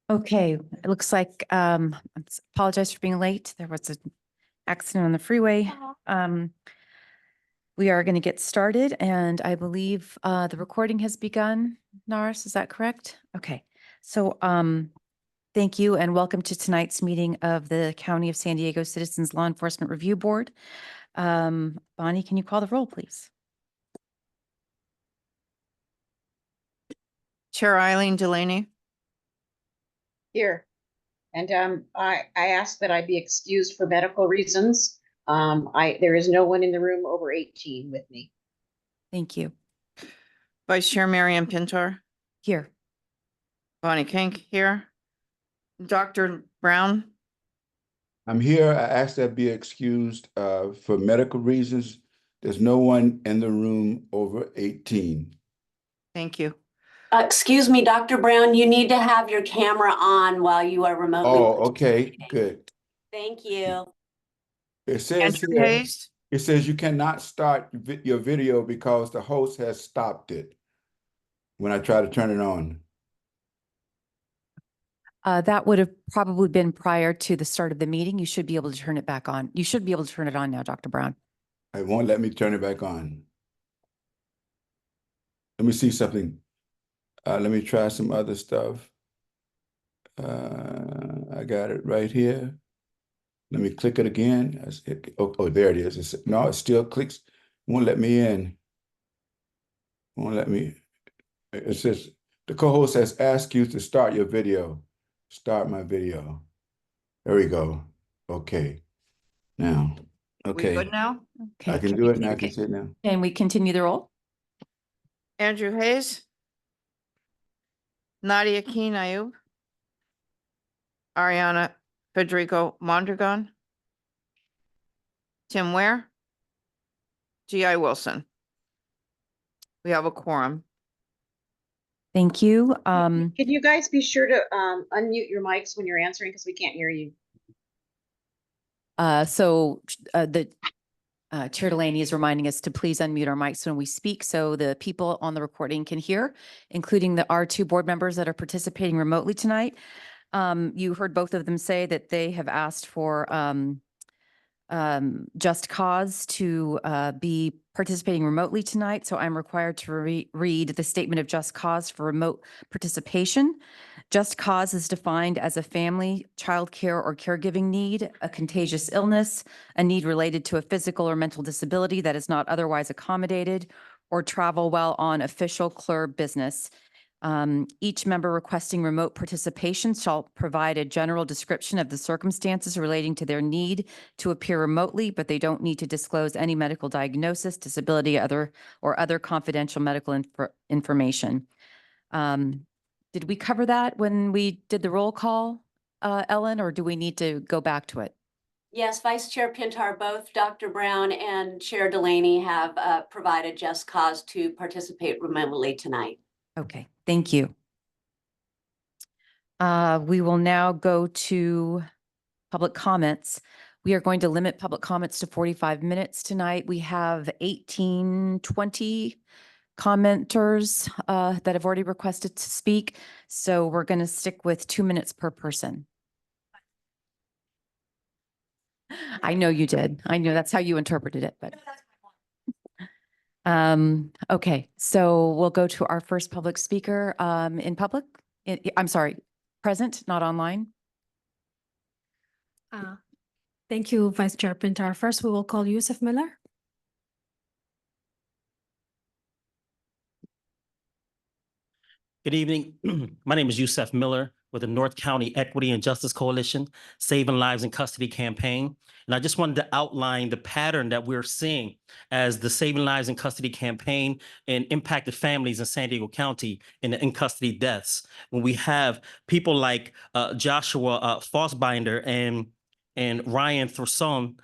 Okay, it looks like, apologize for being late. There was an accident on the freeway. We are going to get started and I believe the recording has begun. Naris, is that correct? Okay, so thank you and welcome to tonight's meeting of the County of San Diego Citizens Law Enforcement Review Board. Bonnie, can you call the roll, please? Chair Eileen Delaney. Here. And I ask that I be excused for medical reasons. There is no one in the room over 18 with me. Thank you. Vice Chair Miriam Pintar. Here. Bonnie Kink here. Dr. Brown. I'm here. I ask that be excused for medical reasons. There's no one in the room over 18. Thank you. Excuse me, Dr. Brown, you need to have your camera on while you are remotely. Oh, okay, good. Thank you. It says Andrew here, Hayes. it says you cannot start your video because the host has stopped it when I try to turn it on. That would have probably been prior to the start of the meeting. You should be able to turn it back on. You should be able to turn it on now, Dr. Brown. It won't let me turn it back on. Let me see something. Let me try some other stuff. I got it right here. Let me click it again. Oh, there it is. No, it still clicks. Won't let me in. Won't let me. It says, the co-host has asked you to start your video. Start my video. There we go. Okay. Now, okay. We good now? Okay. I can do it now. I can see it now. Can we continue the roll? Andrew Hayes. Nadia Keen Ayub. Ariana Federico Mondragon. Tim Ware. G.I. Wilson. We have a quorum. Thank you. Can you guys be sure to unmute your mics when you're answering because we can't hear you. The Chair Delaney is reminding us to please unmute our mics when we speak so the people on the recording can hear, including our two board members that are participating remotely tonight. You heard both of them say that they have asked for Just Cause to be participating remotely tonight. So I'm required to read the statement of Just Cause for remote participation. Just Cause is defined as a family, child care, or caregiving need, a contagious illness, a need related to a physical or mental disability that is not otherwise accommodated, or travel while on official CLERB business. Each member requesting remote participation shall provide a general description of the circumstances relating to their need to appear remotely, but they don't need to disclose any medical diagnosis, disability, or other confidential medical information. Did we cover that when we did the roll call, Ellen, or do we need to go back to it? Yes, Vice Chair Pintar, both Dr. Brown and Chair Delaney have provided Just Cause to participate remotely tonight. Okay, thank you. We will now go to public comments. We are going to limit public comments to 45 minutes tonight. We have 20 commenters that have already requested to speak. So we're going to stick with 2 minutes per person. I know you did. I know that's how you interpreted it, but. Okay, so we'll go to our first public speaker in public. I'm sorry, present, not online. Thank you, Vice Chair Pintar. First, we will call Yusuf Miller. Good evening. My name is Yusuf Miller with the North County Equity and Justice Coalition, Saving Lives in Custody campaign. And I just wanted to outline the pattern that we're seeing as the Saving Lives in Custody campaign and impacted families in San Diego County in custody deaths. When we have people like Joshua Fossbinder and Ryan Thorson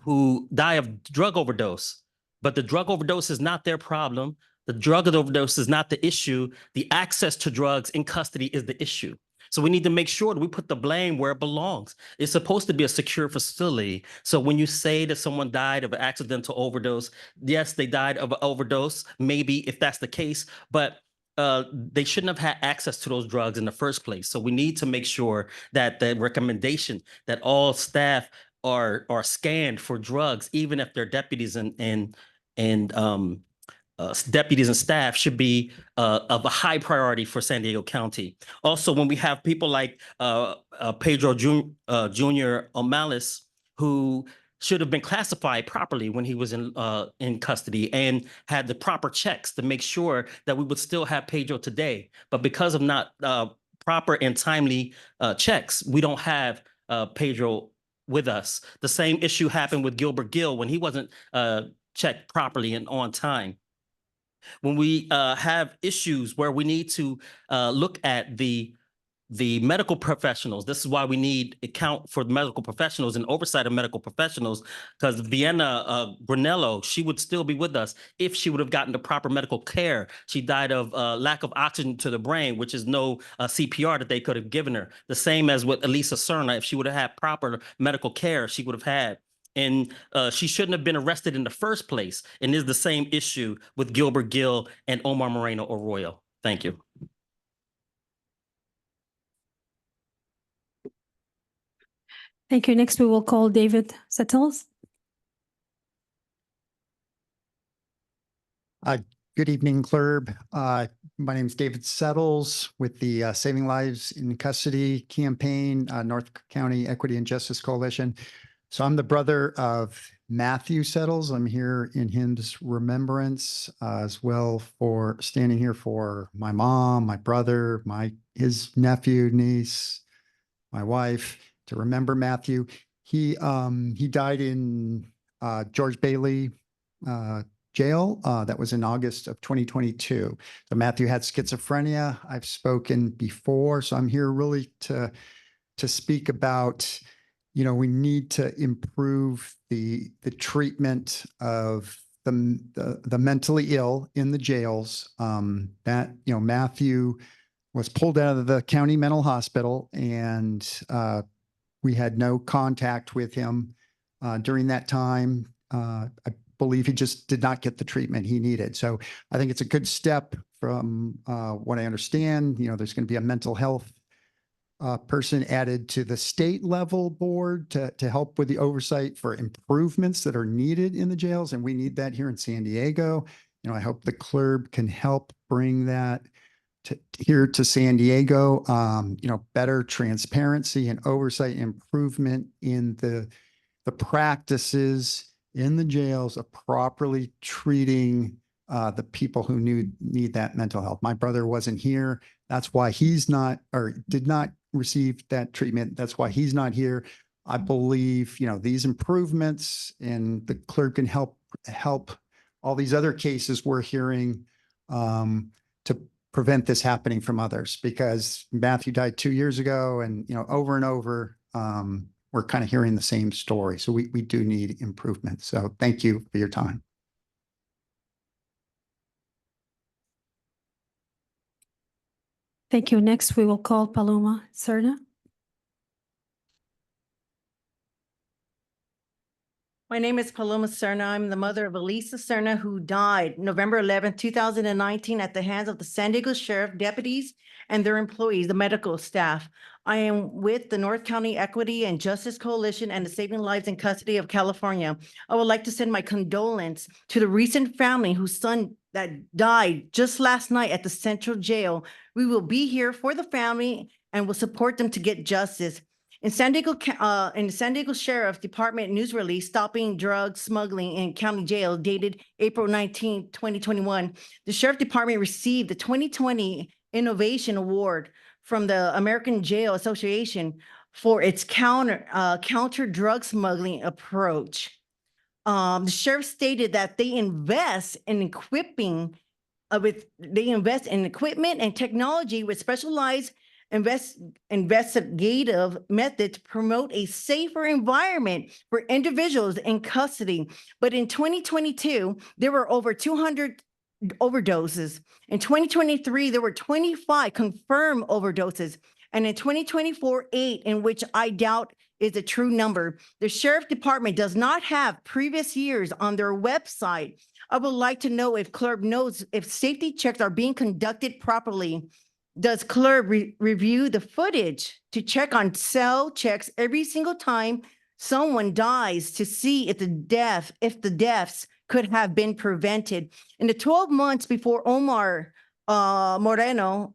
who die of drug overdose, but the drug overdose is not their problem. The drug overdose is not the issue. The access to drugs in custody is the issue. So we need to make sure that we put the blame where it belongs. It's supposed to be a secure facility. So when you say that someone died of an accidental overdose, yes, they died of an overdose, maybe if that's the case, but they shouldn't have had access to those drugs in the first place. So we need to make sure that the recommendation that all staff are scanned for drugs, even if they're deputies and deputies and staff, should be of a high priority for San Diego County. Also, when we have people like Pedro Jr. O'Malice, who should have been classified properly when he was in custody and had the proper checks to make sure that we would still have Pedro today. But because of not proper and timely checks, we don't have Pedro with us. The same issue happened with Gilbert Gill when he wasn't checked properly and on time. When we have issues where we need to look at the medical professionals, this is why we need account for medical professionals and oversight of medical professionals, because Vienna Brunello, she would still be with us if she would have gotten the proper medical care. She died of lack of oxygen to the brain, which is no CPR that they could have given her. The same as with Elisa Serna, if she would have had proper medical care, she would have had. And she shouldn't have been arrested in the first place. And is the same issue with Gilbert Gill and Omar Moreno Arroyo. Thank you. Thank you. Next, we will call David Settles. Good evening, CLERB. My name is David Settles with the Saving Lives in Custody campaign, North County Equity and Justice Coalition. So I'm the brother of Matthew Settles. I'm here in his remembrance, as well for standing here for my mom, my brother, his nephew, niece, my wife, to remember Matthew. He died in George Bailey jail. That was in August of 2022. So Matthew had schizophrenia. I've spoken before, so I'm here really to speak about, we need to improve the treatment of the mentally ill in the jails. Matthew was pulled out of the county mental hospital, and we had no contact with him during that time. I believe he just did not get the treatment he needed. So I think it's a good step from what I understand. There's going to be a mental health person added to the state level board to help with the oversight for improvements that are needed in the jails. And we need that here in San Diego. I hope the CLERB can help bring that here to San Diego. Better transparency and oversight improvement in the practices in the jails of properly treating the people who need that mental health. My brother wasn't here. That's why he's not, or did not receive that treatment. That's why he's not here. I believe, these improvements, and the CLERB can help all these other cases we're hearing to prevent this happening from others, because Matthew died 2 years ago, and, over and over, we're kind of hearing the same story. So we do need improvement. So thank you for your time. Thank you. Next, we will call Paloma Serna. My name is Paloma Serna. I'm the mother of Elisa Serna, who died November 11th, 2019 at the hands of the San Diego Sheriff deputies and their employees, the medical staff. I am with the North County Equity and Justice Coalition and the Saving Lives in Custody of California. I would like to send my condolence to the recent family whose son that died just last night at the Central Jail. We will be here for the family and will support them to get justice. In the San Diego Sheriff Department news release, Stopping Drug Smuggling in County Jail, dated April 19, 2021, the Sheriff Department received the 2020 Innovation Award from the American Jail Association for its counter drug smuggling approach. The sheriff stated that they invest in equipment and technology with specialized investigative method to promote a safer environment for individuals in custody. But in 2022, there were over 200 overdoses. In 2023, there were 25 confirmed overdoses. And in 2024, 8, in which I doubt is a true number. The Sheriff Department does not have previous years on their website I would like to know if CLERB knows if safety checks are being conducted properly. Does CLERB review the footage to check on cell checks every single time someone dies to see if the deaths could have been prevented? In the 12 months before Omar Moreno,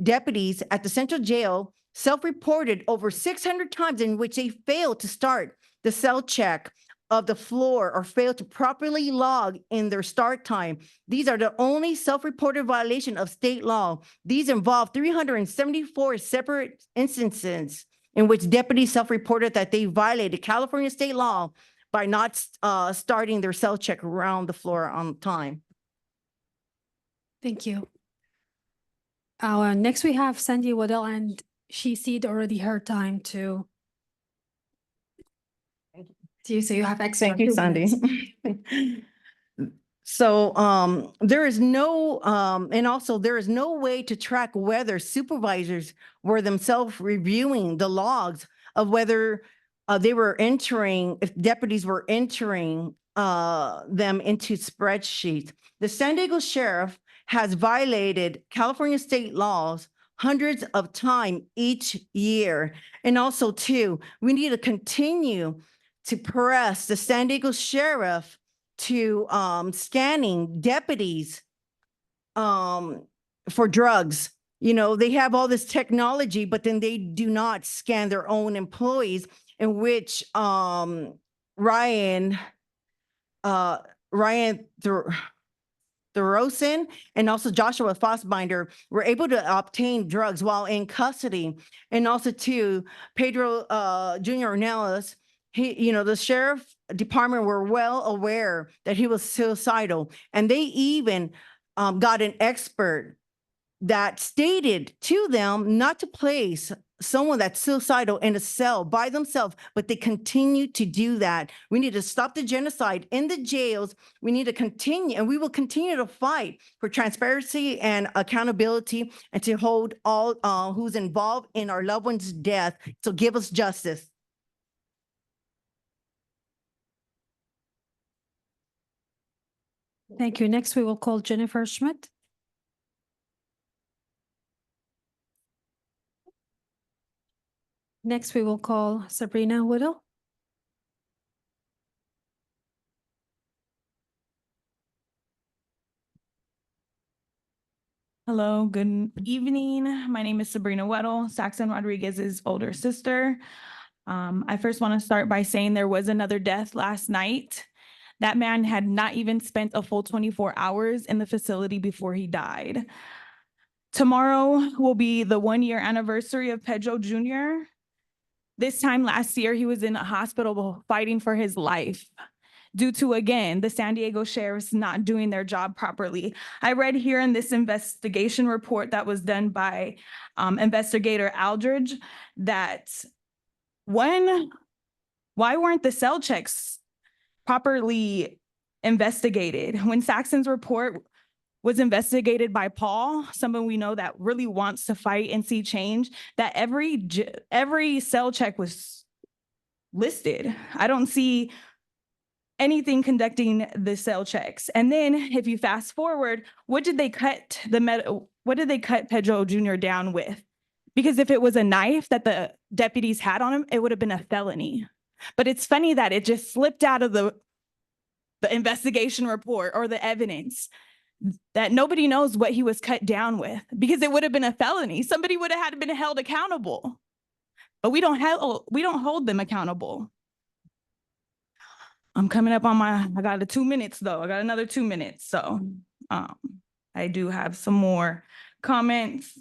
deputies at the central jail self-reported over 600 times in which they failed to start the cell check of the floor or failed to properly log in their start time. These are the only self-reported violation of state law. These involve 374 separate instances in which deputies self-reported that they violated California state law by not starting their cell check around the floor on time. Thank you. Next we have Sandy Waddell, and she ceded already her time to you, so you have extra. Thank you, 2 Sandy. minutes. So there is no, and also there is no way to track whether supervisors were themselves reviewing the logs of whether they were entering, if deputies were entering them into spreadsheets. The San Diego Sheriff has violated California state laws hundreds of times each year. And also too, we need to continue to press the San Diego Sheriff to scanning deputies for drugs. You know, they have all this technology, but then they do not scan their own employees, in which Ryan Thurosin and also Joshua Fossbinder were able to obtain drugs while in custody. And also too, Pedro Jr. Ornelas, the sheriff department were well aware that he was suicidal. And they even got an expert that stated to them not to place someone that's suicidal in a cell by themselves, but they continue to do that. We need to stop the genocide in the jails. We need to continue, and we will continue to fight for transparency and accountability and to hold all who's involved in our loved ones' death. So give us justice. Thank you. Next, we will call Jennifer Schmidt. Next, we will call Sabrina Whittle. Hello, good evening. My name is Sabrina Weddle, Saxon Rodriguez's older sister. I first want to start by saying there was another death last night. That man had not even spent a full 24 hours in the facility before he died. Tomorrow will be the 1-year anniversary of Pedro Jr. This time last year, he was in a hospital fighting for his life due to, again, the San Diego sheriffs not doing their job properly. I read here in this investigation report that was done by investigator Aldridge that why weren't the cell checks properly investigated? When Saxon's report was investigated by Paul, someone we know that really wants to fight and see change, that every cell check was listed. I don't see anything conducting the cell checks. And then if you fast forward, what did they cut Pedro Jr. down with? Because if it was a knife that the deputies had on him, it would have been a felony. But it's funny that it just slipped out of the investigation report or the evidence, that nobody knows what he was cut down with, because it would have been a felony. Somebody would have had been held accountable, but we don't hold them accountable. I'm coming up on I got 2 minutes though. I got another 2 minutes. So I do have some more comments.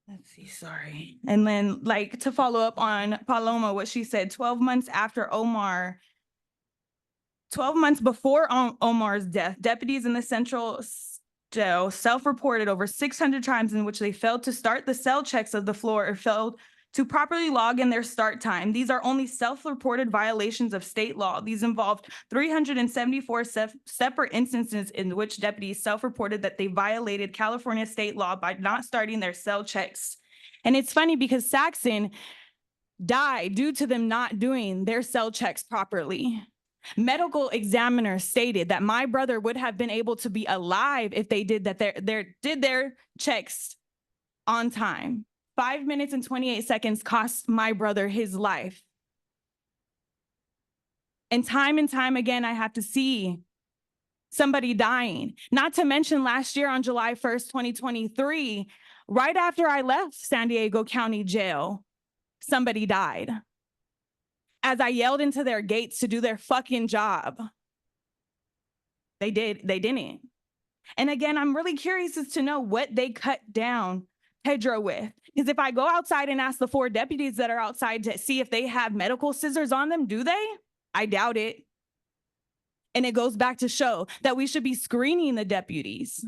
Let's see, sorry. And then like to follow up on Paloma, what she said, 12 months after 12 months before Omar's death, deputies in the central jail self-reported over 600 times in which they failed to start the cell checks of the floor or failed to properly log in their start time. These are only self-reported violations of state law. These involved 374 separate instances in which deputies self-reported that they violated California state law by not starting their cell checks. And it's funny because Saxon died due to them not doing their cell checks properly. Medical examiners stated that my brother would have been able to be alive if they did their checks on time. 5 minutes and 28 seconds cost my brother his life. And time again, I have to see somebody dying. Not to mention last year on July 1st, 2023, right after I left San Diego County Jail, somebody died as I yelled into their gates to do their fucking job. They didn't. And again, I'm really curious as to know what they cut down Pedro with. Because if I go outside and ask the 4 deputies that are outside to see if they have medical scissors on them, do they? I doubt it. And it goes back to show that we should be screening the deputies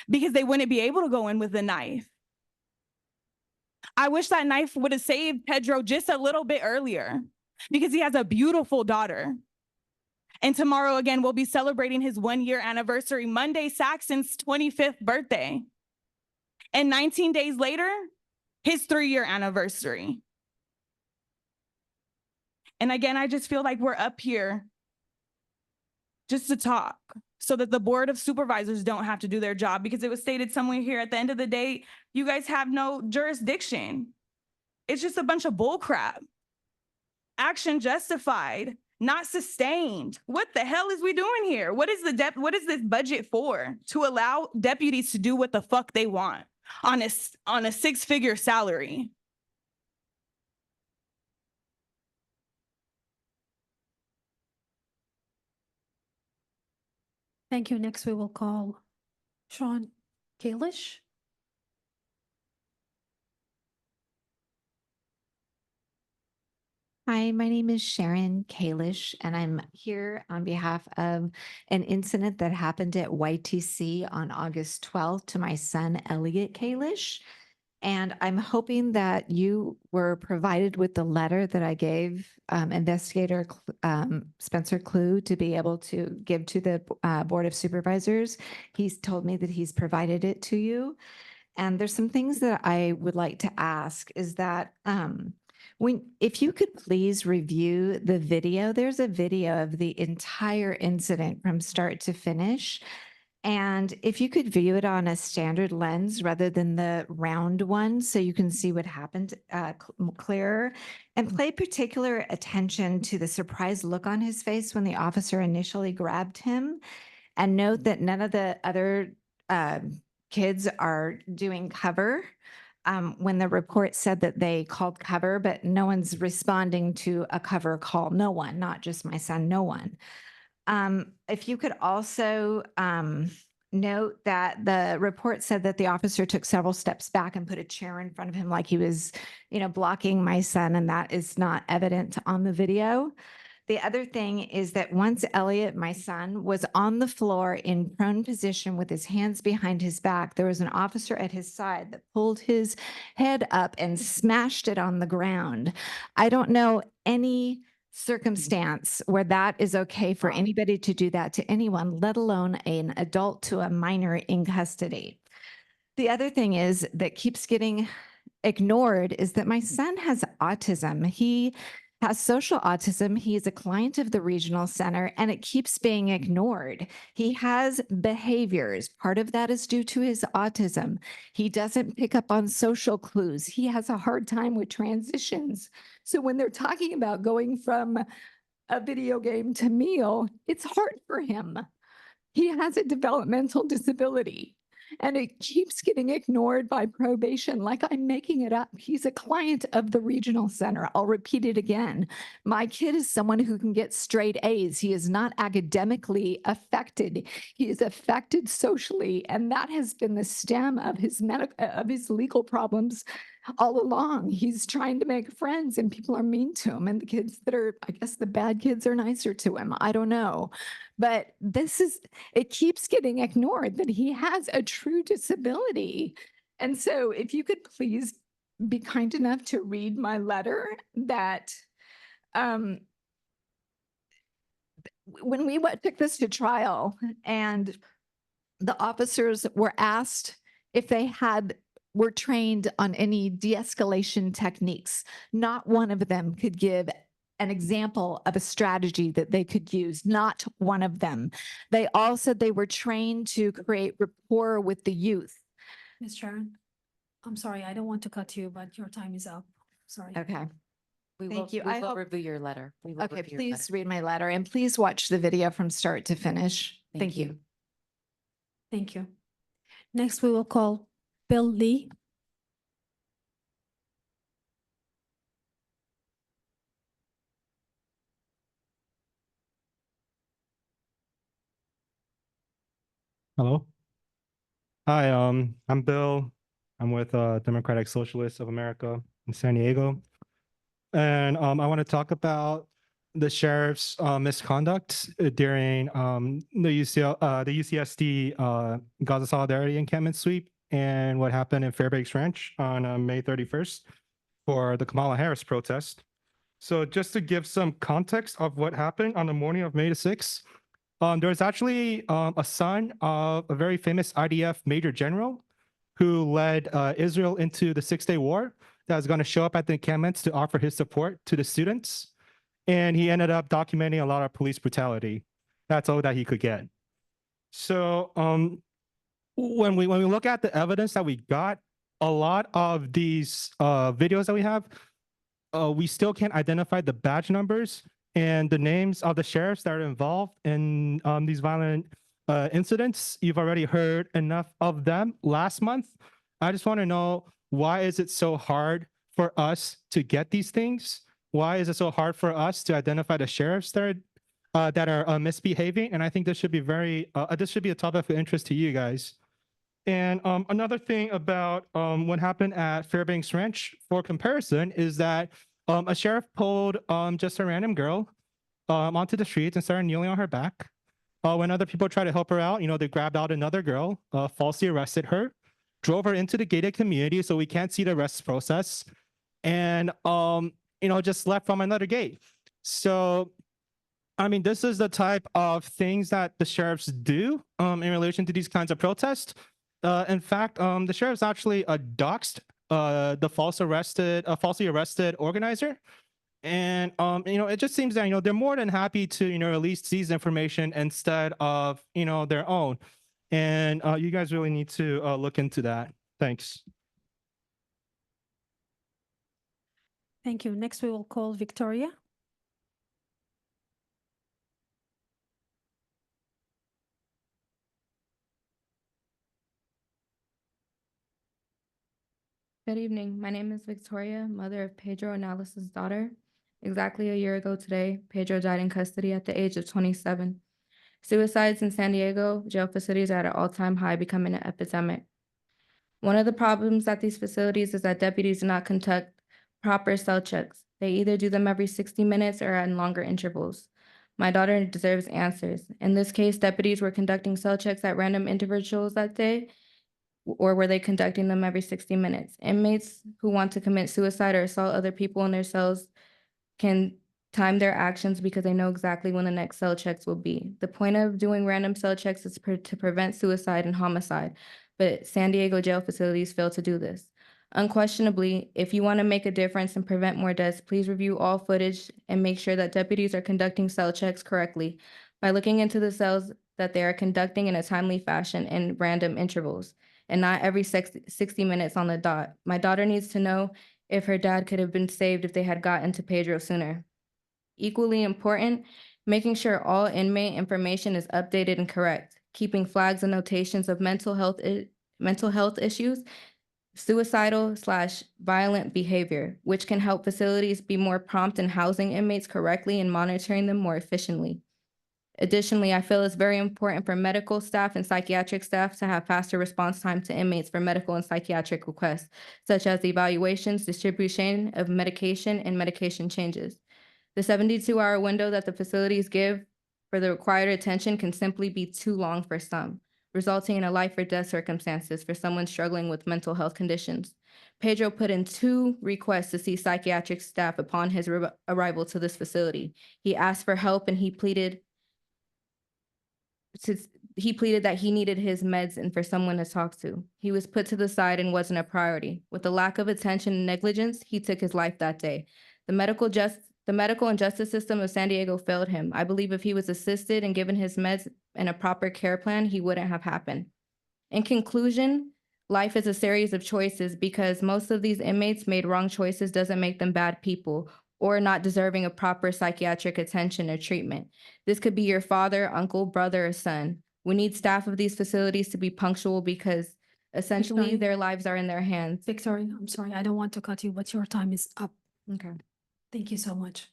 because they wouldn't be able to go in with a knife. I wish that knife would have saved Pedro just a little bit earlier because he has a beautiful daughter. And tomorrow, again, we'll be celebrating his 1-year anniversary, Monday, Saxon's 25th birthday. And 19 days later, his 3-year anniversary. And again, I just feel like we're up here just to talk so that the Board of Supervisors don't have to do their job, because it was stated somewhere here at the end of the day, you guys have no jurisdiction. It's just a bunch of bull crap. Action justified, not sustained. What the hell is we doing here? What is this budget for? To allow deputies to do what the fuck they want on a 6-figure salary. Thank you. Next, we will call Sean Kalish. Hi, my name is Sharon Kalish, and I'm here on behalf of an incident that happened at YTC on August 12th to my son, Elliot Kalish. And I'm hoping that you were provided with the letter that I gave investigator Spencer Clue to be able to give to the Board of Supervisors. He's told me that he's provided it to you. And there's some things that I would like to ask is that if you could please review the video, there's a video of the entire incident from start to finish. And if you could view it on a standard lens rather than the round one, so you can see what happened clearer, and pay particular attention to the surprised look on his face when the officer initially grabbed him, and note that none of the other kids are doing cover. When the report said that they called cover, but no one's responding to a cover call. No one, not just my son, no one. If you could also note that the report said that the officer took several steps back and put a chair in front of him like he was, blocking my son, and that is not evident on the video. The other thing is that once Elliot, my son, was on the floor in prone position with his hands behind his back, there was an officer at his side that pulled his head up and smashed it on the ground. I don't know any circumstance where that is okay for anybody to do that to anyone, let alone an adult to a minor in custody. The other thing is that keeps getting ignored is that my son has autism. He has social autism. He is a client of the regional center, and it keeps being ignored. He has behaviors. Part of that is due to his autism. He doesn't pick up on social clues. He has a hard time with transitions. So when they're talking about going from a video game to meal, it's hard for him. He has a developmental disability. And it keeps getting ignored by probation, like I'm making it up. He's a client of the regional center. I'll repeat it again. My kid is someone who can get straight A's. He is not academically affected. He is affected socially, and that has been the stem of his legal problems all along. He's trying to make friends, and people are mean to him. And the kids that are, I guess the bad kids are nicer to him. I don't know. But it keeps getting ignored that he has a true disability. And so if you could please be kind enough to read my letter that when we took this to trial and the officers were asked if they were trained on any de-escalation techniques, not one of them could give an example of a strategy that they could use, not one of them. They all said they were trained to create rapport with the youth. Ms. Sharon, I'm sorry, I don't want to cut you, but your time is up. Sorry. Okay. We Thank will, you. we I will hope- review your letter. We will Okay, review your letter. please read my letter and please watch the video from start to finish. Thank you. Thank you. Next, we will call Bill Lee. Hello. Hi, I'm Bill. I'm with Democratic Socialists of America in San Diego. And I want to talk about the sheriff's misconduct during the UCSD Gaza Solidarity Encampment Sweep and what happened in Fairbanks Ranch on May 31st for the Kamala Harris protest. So just to give some context of what happened on the morning of May the 6th, there was actually a son of a very famous IDF major general who led Israel into the Six-Day War that was going to show up at the encampments to offer his support to the students. And he ended up documenting a lot of police brutality. That's all that he could get. So when we look at the evidence that we got, a lot of these videos that we have, we still can't identify the badge numbers and the names of the sheriffs that are involved in these violent incidents. You've already heard enough of them last month. I just want to know, why is it so hard for us to get these things? Why is it so hard for us to identify the sheriffs that are misbehaving? And I think this should be this should be a topic of interest to you guys. And another thing about what happened at Fairbanks Ranch, for comparison, is that a sheriff pulled just a random girl onto the streets and started kneeling on her back. When other people tried to help her out, they grabbed out another girl, falsely arrested her, drove her into the gated community so we can't see the arrest process, and just left from another gate. So, I mean, this is the type of things that the sheriffs do in relation to these kinds of protests. In fact, the sheriff's actually doxed the falsely arrested organizer. And, it just seems that, they're more than happy to, release these information instead of, their own. And you guys really need to look into that. Thanks. Thank you. Next, we will call Victoria. Good evening. My name is Victoria, mother of Pedro Analysis' daughter. Exactly a year ago today, Pedro died in custody at the age of 27. Suicides in San Diego jail facilities are at an all-time high, becoming an epidemic. One of the problems at these facilities is that deputies do not conduct proper cell checks. They either do them every 60 minutes or in longer intervals. My daughter deserves answers. In this case, deputies were conducting cell checks at random intervals that day, or were they conducting them every 60 minutes? Inmates who want to commit suicide or assault other people in their cells can time their actions because they know exactly when the next cell checks will be. The point of doing random cell checks is to prevent suicide and homicide, but San Diego jail facilities fail to do this. Unquestionably, if you want to make a difference and prevent more deaths, please review all footage and make sure that deputies are conducting cell checks correctly by looking into the cells that they are conducting in a timely fashion in random intervals, and not every 60 minutes on the dot. My daughter needs to know if her dad could have been saved if they had gotten to Pedro sooner. Equally important, making sure all inmate information is updated and correct, keeping flags and notations of mental health issues, suicidal/violent behavior, which can help facilities be more prompt in housing inmates correctly and monitoring them more efficiently. Additionally, I feel it's very important for medical staff and psychiatric staff to have faster response time to inmates for medical and psychiatric requests, such as evaluations, distribution of medication, and medication changes. The 72-hour window that the facilities give for the required attention can simply be too long for some, resulting in a life or death circumstances for someone struggling with mental health conditions. Pedro put in 2 requests to see psychiatric staff upon his arrival to this facility. He asked for help and he pleaded that he needed his meds and for someone to talk to. He was put to the side and wasn't a priority. With the lack of attention and negligence, he took his life that day. The medical The medical and justice system of San Diego failed him. I believe if he was assisted and given his meds and a proper care plan, he wouldn't have happened. In conclusion, life is a series of choices because most of these inmates made wrong choices doesn't make them bad people or not deserving of proper psychiatric attention or treatment. This could be your father, uncle, brother, or son. We need staff of these facilities to be punctual because essentially Victoria? their lives are in their hands. Victoria, I'm sorry, I don't want to cut you, but your time is up. Okay. Thank you so much.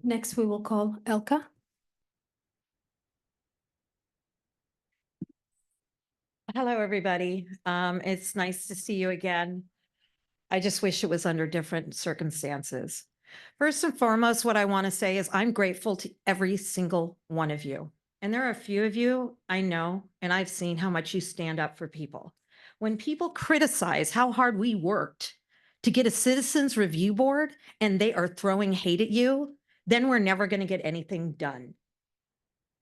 Next, we will call Elka. Hello, everybody. It's nice to see you again. I just wish it was under different circumstances. First and foremost, what I want to say is I'm grateful to every single one of you. And there are a few of you I know, and I've seen how much you stand up for people. When people criticize how hard we worked to get a citizens review board and they are throwing hate at you, then we're never going to get anything done.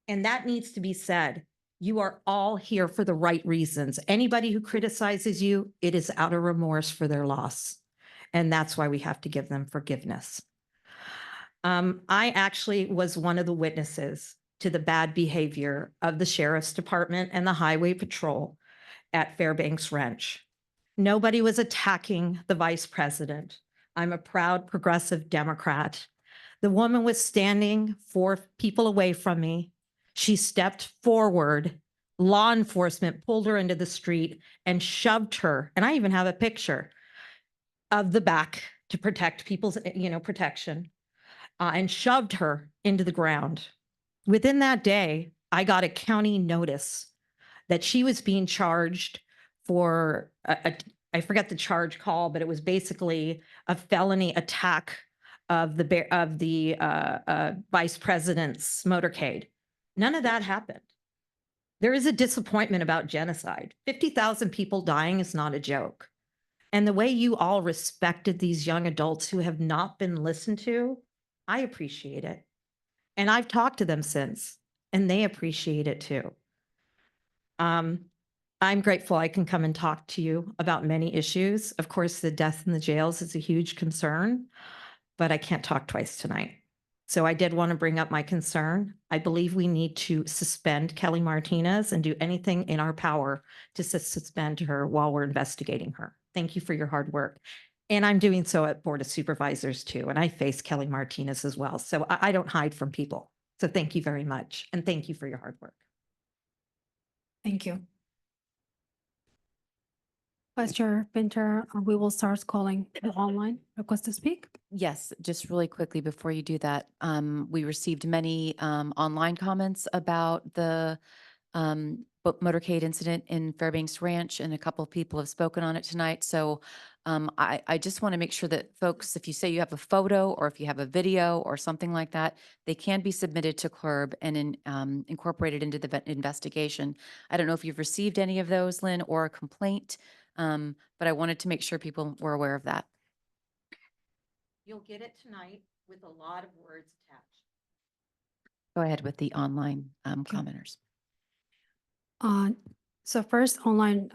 And that needs to be said. You are all here for the right reasons. Anybody who criticizes you, it is out of remorse for their loss. And that's why we have to give them forgiveness. I actually was one of the witnesses to the bad behavior of the sheriff's department and the highway patrol at Fairbanks Ranch. Nobody was attacking the vice president. I'm a proud progressive Democrat. The woman was standing 4 people away from me. She stepped forward. Law enforcement pulled her into the street and shoved her. And I even have a picture of the back to protect people's, protection, and shoved her into the ground. Within that day, I got a county notice that she was being charged for, I forget the charge call, but it was basically a felony attack of the vice president's motorcade. None of that happened. There is a disappointment about genocide. 50,000 people dying is not a joke. And the way you all respected these young adults who have not been listened to, I appreciate it. And I've talked to them since, and they appreciate it too. I'm grateful I can come and talk to you about many issues. Of course, the death in the jails is a huge concern, but I can't talk twice tonight. So I did want to bring up my concern. I believe we need to suspend Kelly Martinez and do anything in our power to suspend her while we're investigating her. Thank you for your hard work. And I'm doing so at Board of Supervisors too. And I face Kelly Martinez as well. So I don't hide from people. So thank you very much. And thank you for your hard work. Thank you. Vice Chair Pinter, we will start calling the online request to speak. Yes, just really quickly before you do that, we received many online comments about the motorcade incident in Fairbanks Ranch, and a couple of people have spoken on it tonight. So I just want to make sure that folks, if you say you have a photo or if you have a video or something like that, they can be submitted to CLERB and incorporated into the investigation. I don't know if you've received any of those, Lynn, or a complaint, but I wanted to make sure people were aware of that. You'll get it tonight with a lot of words attached. Go ahead with the online commenters. So first online,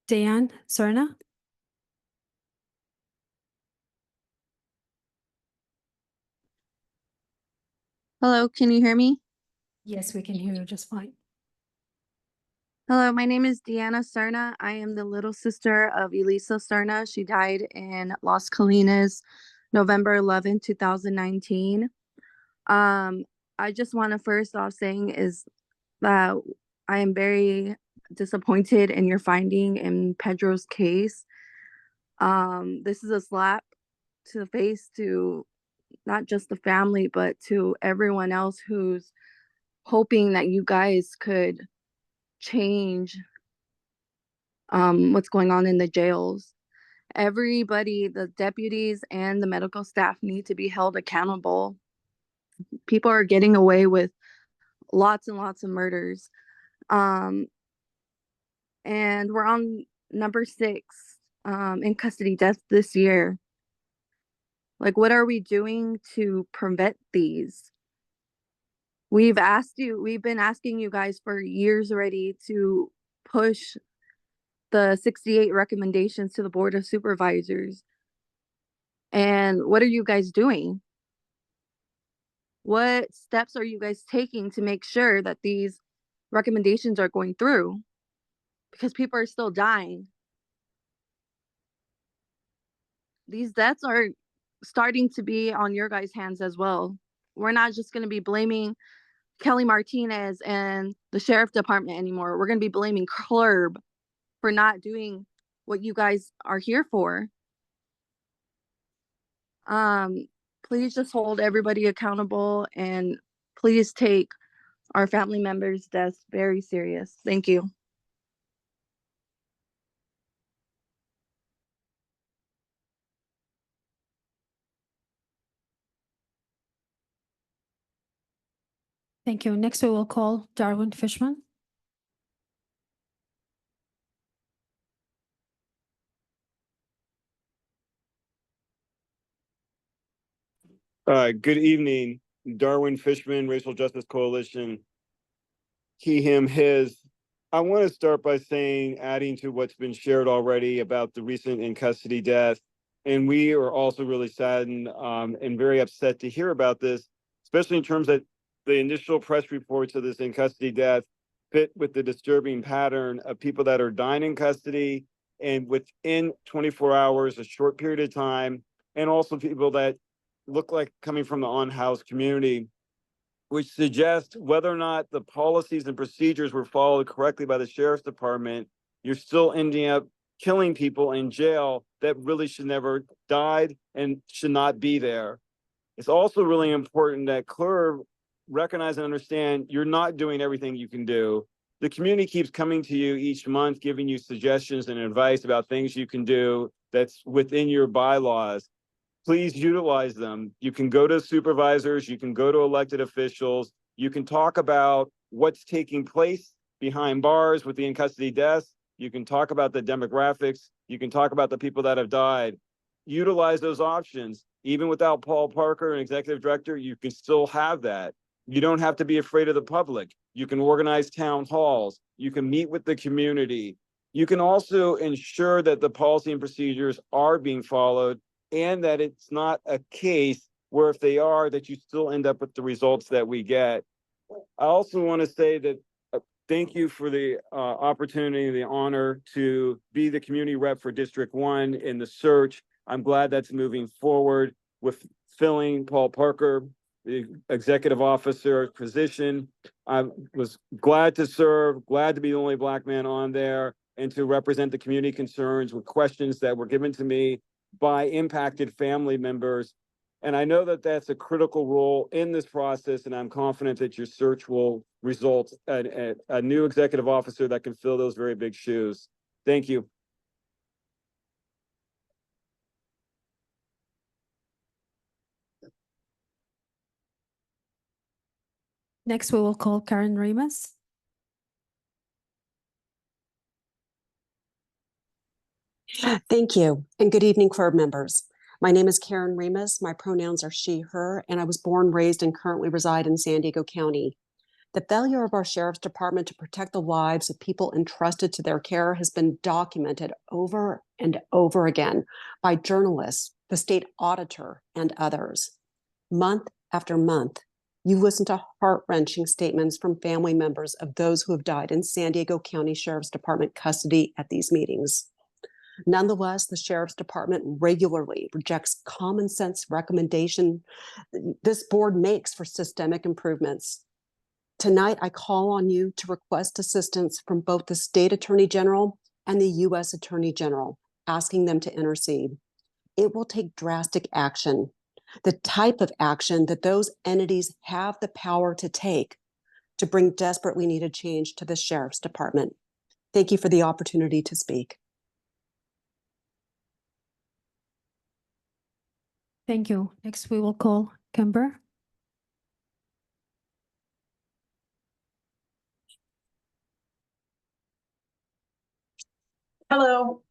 Diane Serna. Hello, can you hear me? Yes, we can hear you just fine. Hello, my name is Deanna Serna. I am the little sister of Elisa Serna. She died in Las Colinas, November 11, 2019. I just want to first off saying is that I am very disappointed in your finding in Pedro's case. This is a slap to the face to not just the family, but to everyone else who's hoping that you guys could change what's going on in the jails. Everybody, the deputies and the medical staff need to be held accountable. People are getting away with lots and lots of murders. And we're on number 6 in custody deaths this year. Like, what are we doing to prevent these? We've been asking you guys for years already to push the 68 recommendations to the Board of Supervisors. And what are you guys doing? What steps are you guys taking to make sure that these recommendations are going through? Because people are still dying. These deaths are starting to be on your guys' hands as well. We're not just going to be blaming Kelly Martinez and the sheriff department anymore. We're going to be blaming CLERB for not doing what you guys are here for. Please just hold everybody accountable and please take our family members' deaths very serious. Thank you. Thank you. Next, we will call Darwin Fishman. Good evening, Darwin Fishman, Racial Justice Coalition. He, him, his. I want to start by saying, adding to what's been shared already about the recent in custody death. And we are also really saddened and very upset to hear about this, especially in terms of the initial press reports of this in custody death fit with the disturbing pattern of people that are dying in custody and within 24 hours, a short period of time, and also people that look like coming from the unhoused community, which suggests whether or not the policies and procedures were followed correctly by the sheriff's department, you're still ending up killing people in jail that really should never died and should not be there. It's also really important that CLERB recognize and understand you're not doing everything you can do. The community keeps coming to you each month, giving you suggestions and advice about things you can do that's within your bylaws. Please utilize them. You can go to supervisors, you can go to elected officials, you can talk about what's taking place behind bars with the in custody deaths, you can talk about the demographics, you can talk about the people that have died. Utilize those options. Even without Paul Parker, an executive director, you can still have that. You don't have to be afraid of the public. You can organize town halls, you can meet with the community. You can also ensure that the policy and procedures are being followed, and that it's not a case where if they are, that you still end up with the results that we get. I also want to say that thank you for the opportunity, the honor to be the community rep for District 1 in the search. I'm glad that's moving forward with filling Paul Parker, the executive officer position. I was glad to serve, glad to be the only Black man on there and to represent the community concerns with questions that were given to me by impacted family members. And I know that that's a critical role in this process, and I'm confident that your search will result in a new executive officer that can fill those very big shoes. Thank you. Next, we will call Karen Remus. Thank you, and good evening, CLERB members. My name is Karen Remus. My pronouns are she, her, and I was born, raised, and currently reside in San Diego County. The failure of our Sheriff's Department to protect the lives of people entrusted to their care has been documented over and over again by journalists, the state auditor, and others. Month after month, you listen to heart-wrenching statements from family members of those who have died in San Diego County Sheriff's Department custody at these meetings. Nonetheless, the Sheriff's Department regularly rejects common sense recommendation this board makes for systemic improvements. Tonight, I call on you to request assistance from both the State Attorney General and the U.S. Attorney General, asking them to intercede. It will take drastic action, the type of action that those entities have the power to take to bring desperately needed change to the Sheriff's Department. Thank you for the opportunity to speak. Thank you. Next, we will call Kimber. Hello,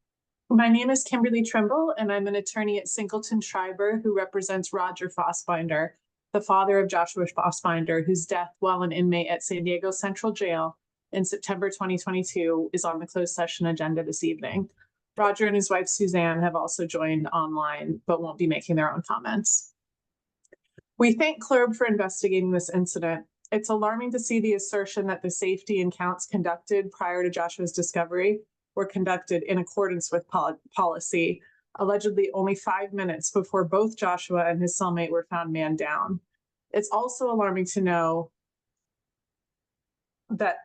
my name is Kimberly Trimble, and I'm an attorney at Singleton Schreiber who represents Roger Fossbinder, the father of Joshua Fossbinder, whose death while an inmate at San Diego Central Jail in September 2022 is on the closed session agenda this evening. Roger and his wife Suzanne have also joined online, but won't be making their own comments. We thank CLERB for investigating this incident. It's alarming to see the assertion that the safety and counts conducted prior to Joshua's discovery were conducted in accordance with policy, allegedly only 5 minutes before both Joshua and his cellmate were found man down. It's also alarming to know that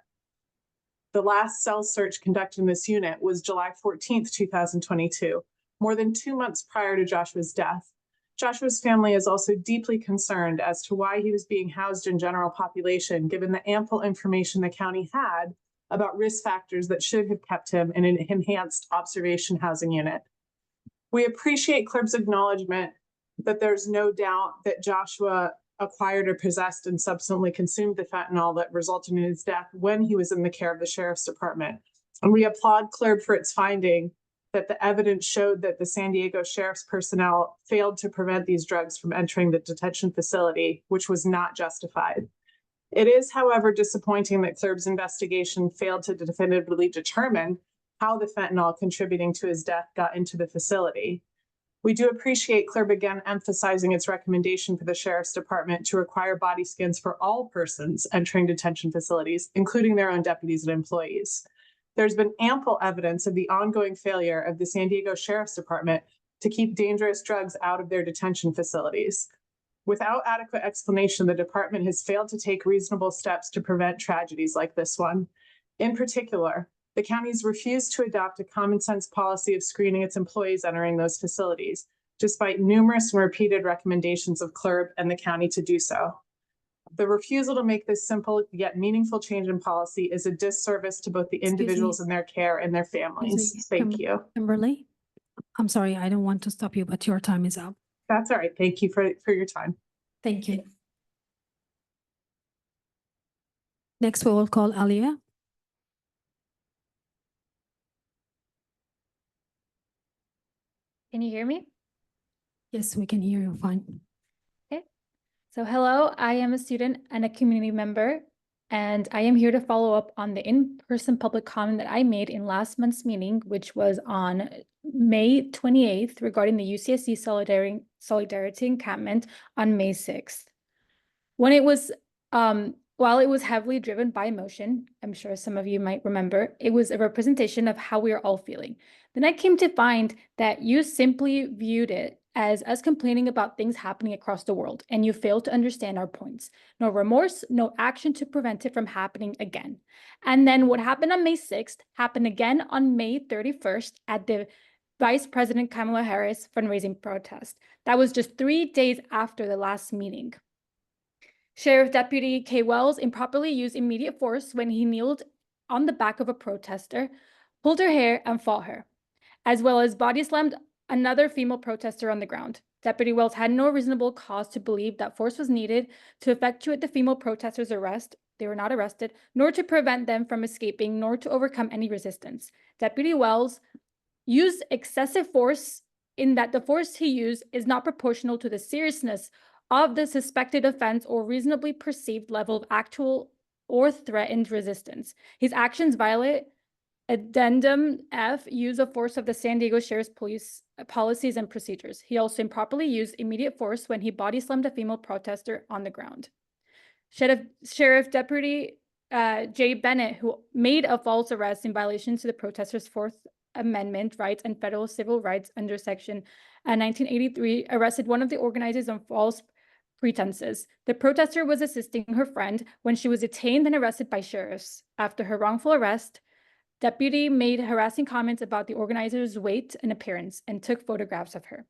the last cell search conducted in this unit was July 14th, 2022, more than 2 months prior to Joshua's death. Joshua's family is also deeply concerned as to why he was being housed in general population, given the ample information the county had about risk factors that should have kept him in an enhanced observation housing unit. We appreciate CLERB's acknowledgement that there's no doubt that Joshua acquired or possessed and subsequently consumed the fentanyl that resulted in his death when he was in the care of the sheriff's department. And we applaud CLERB for its finding that the evidence showed that the San Diego sheriff's personnel failed to prevent these drugs from entering the detention facility, which was not justified. It is, however, disappointing that CLERB's investigation failed to definitively determine how the fentanyl contributing to his death got into the facility. We do appreciate CLERB again emphasizing its recommendation for the sheriff's department to require body scans for all persons entering detention facilities, including their own deputies and employees. There's been ample evidence of the ongoing failure of the San Diego Sheriff's Department to keep dangerous drugs out of their detention facilities. Without adequate explanation, the department has failed to take reasonable steps to prevent tragedies like this one. In particular, the county's refused to adopt a common sense policy of screening its employees entering those facilities, despite numerous and repeated recommendations of CLERB and the county to do so. The refusal to make this simple yet meaningful change in policy is a disservice to both the individuals in their care and their families. Thank you. Kimberly, I'm sorry, I don't want to stop you, but your time is up. That's all right. Thank you for your time. Thank you. Next, we will call Alia. Can you hear me? Yes, we can hear you fine. Okay. So hello, I am a student and a community member, and I am here to follow up on the in-person public comment that I made in last month's meeting, which was on May 28th regarding the UCSD Solidarity Encampment on May 6th. When it was, while it was heavily driven by emotion, I'm sure some of you might remember, it was a representation of how we are all feeling. Then I came to find that you simply viewed it as us complaining about things happening across the world, and you failed to understand our points. No remorse, no action to prevent it from happening again. And then what happened on May 6th happened again on May 31st at the Vice President Kamala Harris fundraising protest. That was just 3 days after the last meeting. Sheriff Deputy K. Wells improperly used immediate force when he kneeled on the back of a protester, pulled her hair, and fought her, as well as body slammed another female protester on the ground. Deputy Wells had no reasonable cause to believe that force was needed to effectuate the female protesters' arrest. They were not arrested, nor to prevent them from escaping, nor to overcome any resistance. Deputy Wells used excessive force in that the force he used is not proportional to the seriousness of the suspected offense or reasonably perceived level of actual or threatened resistance. His actions violate Addendum F, use of force of the San Diego Sheriff's Police policies and procedures. He also improperly used immediate force when he body slammed a female protester on the ground. Sheriff Deputy Jay Bennett, who made a false arrest in violation to the protesters' Fourth Amendment rights and federal civil rights under Section 1983, arrested one of the organizers on false pretenses. The protester was assisting her friend when she was detained and arrested by sheriffs. After her wrongful arrest, Deputy made harassing comments about the organizer's weight and appearance and took photographs of her.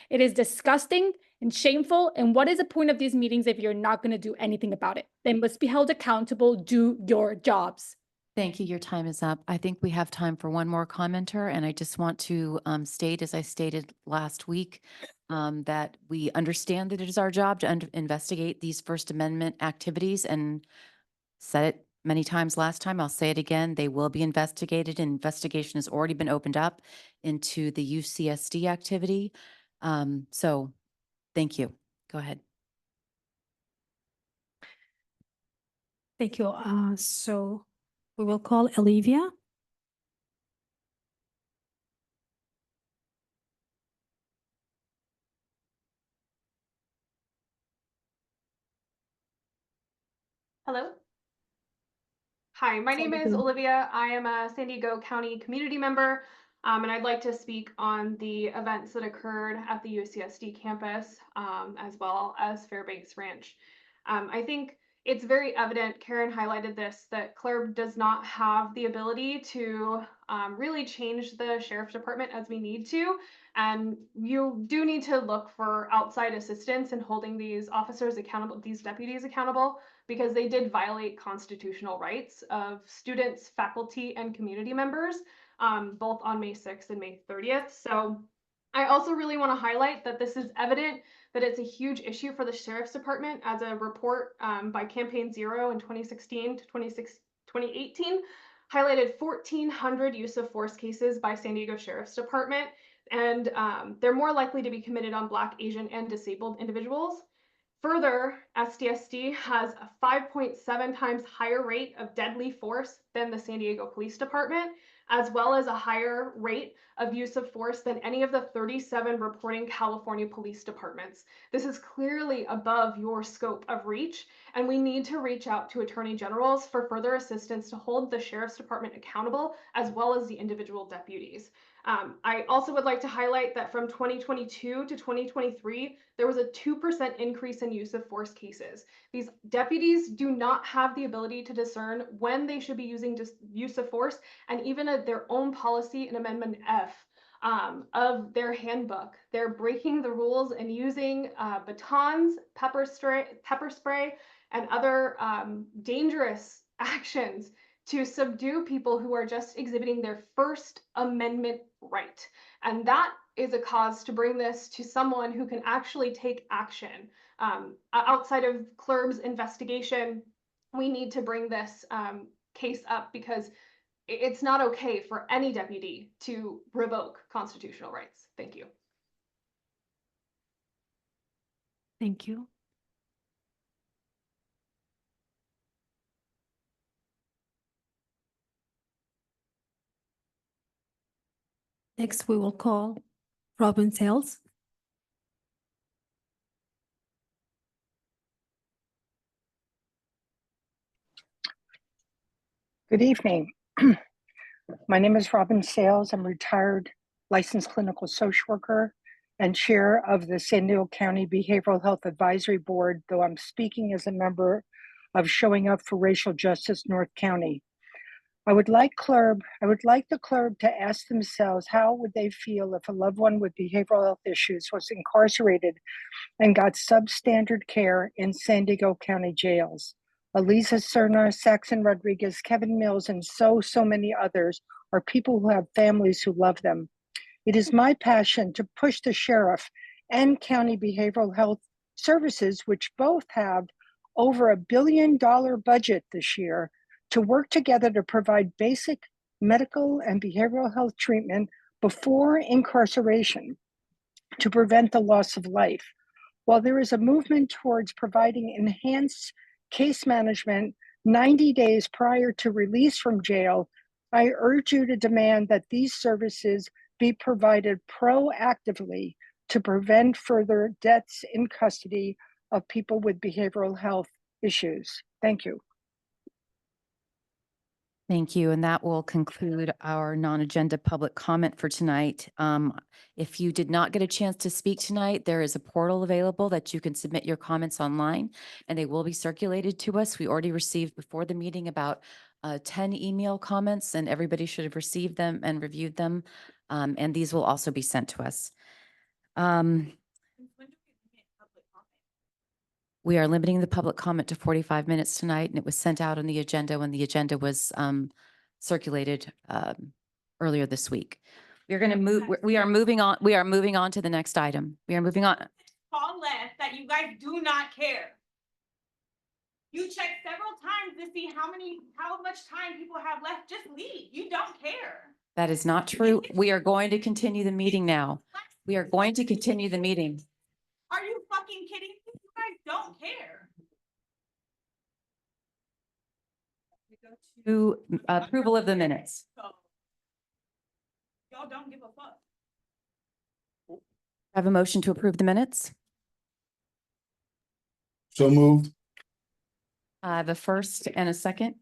It is disgusting and shameful. And what is the point of these meetings if you're not going to do anything about it? They must be held accountable. Do your jobs. Thank you. Your time is up. I think we have time for one more commenter, and I just want to state, as I stated last week, that we understand that it is our job to investigate these First Amendment activities, and said it many times last time. I'll say it again. They will be investigated. An investigation has already been opened up into the UCSD activity. So thank you. Go ahead. Thank you. So We will call Olivia. Hello. Hi, my name is Olivia. I am a San Diego County community member, and I'd like to speak on the events that occurred at the UCSD campus, as well as Fairbanks Ranch. I think it's very evident, Karen highlighted this, that CLERB does not have the ability to really change the sheriff's department as we need to. And you do need to look for outside assistance in holding these officers accountable, these deputies accountable, because they did violate constitutional rights of students, faculty, and community members, both on May 6th and May 30th. So I also really want to highlight that this is evident that it's a huge issue for the Sheriff's Department, as a report by Campaign Zero in 2016 to 2018 highlighted 1,400 use of force cases by San Diego Sheriff's Department, and they're more likely to be committed on Black, Asian, and disabled individuals. Further, SDSD has a 5.7 times higher rate of deadly force than the San Diego Police Department, as well as a higher rate of use of force than any of the 37 reporting California police departments. This is clearly above your scope of reach, and we need to reach out to attorney generals for further assistance to hold the Sheriff's Department accountable, as well as the individual deputies. I also would like to highlight that from 2022 to 2023, there was a 2% increase in use of force cases. These deputies do not have the ability to discern when they should be using use of force, and even their own policy in Amendment F of their handbook, they're breaking the rules and using batons, pepper spray, and other dangerous actions to subdue people who are just exhibiting their First Amendment right. And that is a cause to bring this to someone who can actually take action. Outside of CLERB's investigation, we need to bring this case up, because it's not okay for any deputy to revoke constitutional rights. Thank you. Thank you. Next, we will call Robin Sales. Good evening. My name is Robin Sales. I'm a retired licensed clinical social worker and chair of the San Diego County Behavioral Health Advisory Board, though I'm speaking as a member of Showing Up for Racial Justice North County. I would like the CLERB to ask themselves, how would they feel if a loved one with behavioral health issues was incarcerated and got substandard care in San Diego County jails? Elisa Serna, Saxon Rodriguez, Kevin Mills, and so many others are people who have families who love them. It is my passion to push the sheriff and county behavioral health services, which both have over $1 billion budget this year, to work together to provide basic medical and behavioral health treatment before incarceration to prevent the loss of life. While there is a movement towards providing enhanced case management 90 days prior to release from jail, I urge you to demand that these services be provided proactively to prevent further deaths in custody of people with behavioral health issues. Thank you. Thank you. And that will conclude our non-agenda public comment for tonight. If you did not get a chance to speak tonight, there is a portal available that you can submit your comments online, and they will be circulated to us. We already received before the meeting about 10 email comments, and everybody should have received them and reviewed them. And these will also be sent to us. We are limiting the public comment to 45 minutes tonight, and it was sent out on the agenda when the agenda was circulated earlier this week. We're going to move. We are moving on. We are moving on to the next item. We are moving on. Call left that you guys do not care. You check several times to see how much time people have left. Just leave. You don't care. That is not true. We are going to continue the meeting now. We are going to continue the meeting. Are you fucking kidding me? You guys don't care. to approval of the minutes. Y'all don't give a fuck. Have a motion to approve the minutes. So moved. I have a first and a second.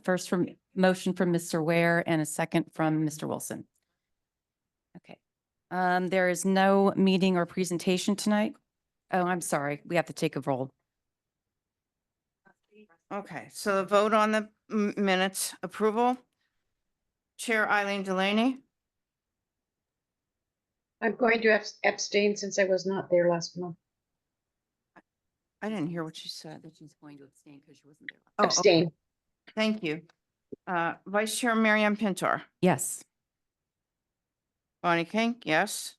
First from motion from Mr. Ware and a second from Mr. Wilson. Okay. There is no meeting or presentation tonight. Oh, I'm sorry. We have to take a roll. Okay, so the vote on the minutes approval. Chair Eileen Delaney, I'm going to abstain since I was not there last month. I didn't hear what you said. That she's going to abstain because she wasn't there. Oh, okay. Abstain. Thank you. Vice Chair Miriam Pintar, Yes. Bonnie King, yes.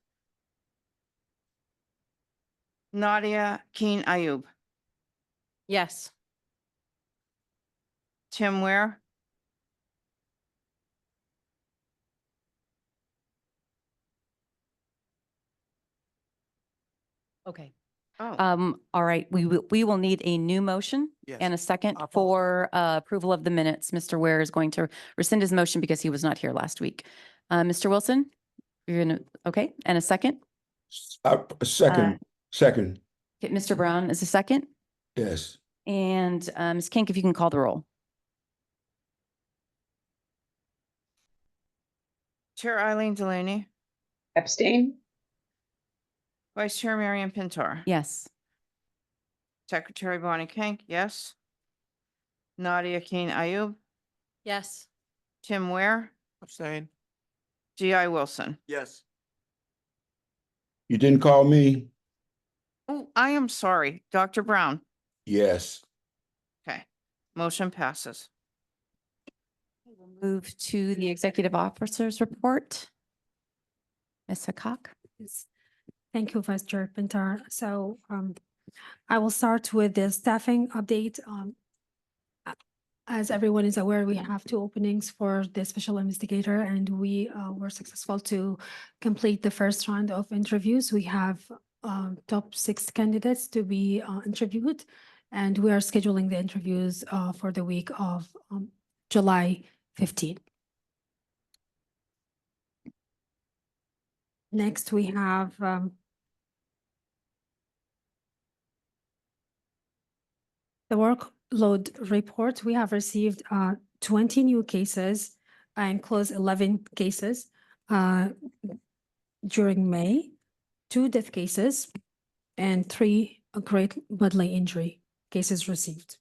Nadia Keen Ayub, Yes. Tim Ware, Okay. oh, All right, we will need a new motion and a second for approval of the minutes. Mr. Ware is going to rescind his motion because he was not here last week. Mr. Wilson, you're gonna, okay, and a second? Second. Okay, Mr. Brown is a second. Yes. And Ms. Kink, if you can call the roll. Chair Eileen Delaney, Abstain. Vice Chair Miriam Pintar, Yes. Secretary Bonnie King, yes. Nadia Keen Ayub, Yes. Tim Ware, Abstain. G.I. Wilson. Yes. You didn't call me? Oh, I am sorry. Dr. Brown. Yes. Okay, motion passes. We'll move to the executive officer's report. Ms. Hakak. Yes. Thank you, Vice Chair Pintar. So I will start with the staffing update. As everyone is aware, we have two openings for the special investigator, and we were successful to complete the first round of interviews. We have top 6 candidates to be interviewed, and we are scheduling the interviews for the week of July 15th. Next, we have the workload report. We have received 20 new cases and closed 11 cases during May, 2 death cases, and 3 great bodily injury cases received.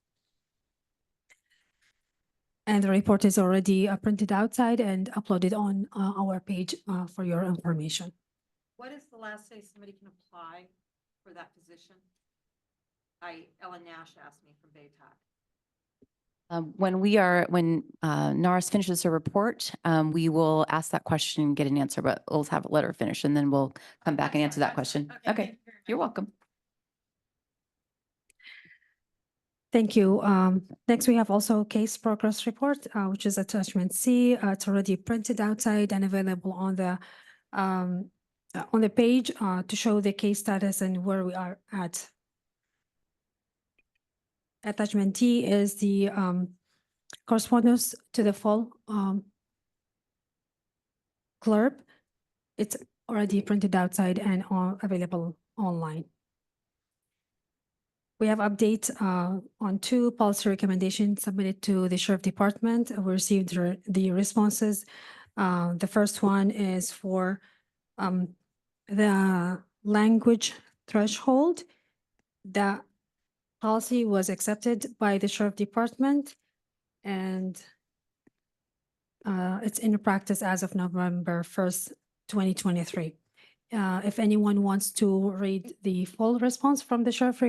And the report is already printed outside and uploaded on our page for your information. What is the last day somebody can apply for that position? Ellen Nash asked me from Baytech. When Naris finishes her report, we will ask that question and get an answer, but we'll let her finish and then we'll come back and answer that question. Okay, you're welcome. Thank you. Next, we have also case progress report, which is attachment C. It's already printed outside and available on the page to show the case status and where we are at. Attachment T is the correspondence to the full CLERB. It's already printed outside and available online. We have updates on 2 policy recommendations submitted to the Sheriff Department. We received the responses. The first one is for the language threshold. The policy was accepted by the Sheriff Department, and it's in practice as of November 1st, 2023. If anyone wants to read the full response from the Sheriff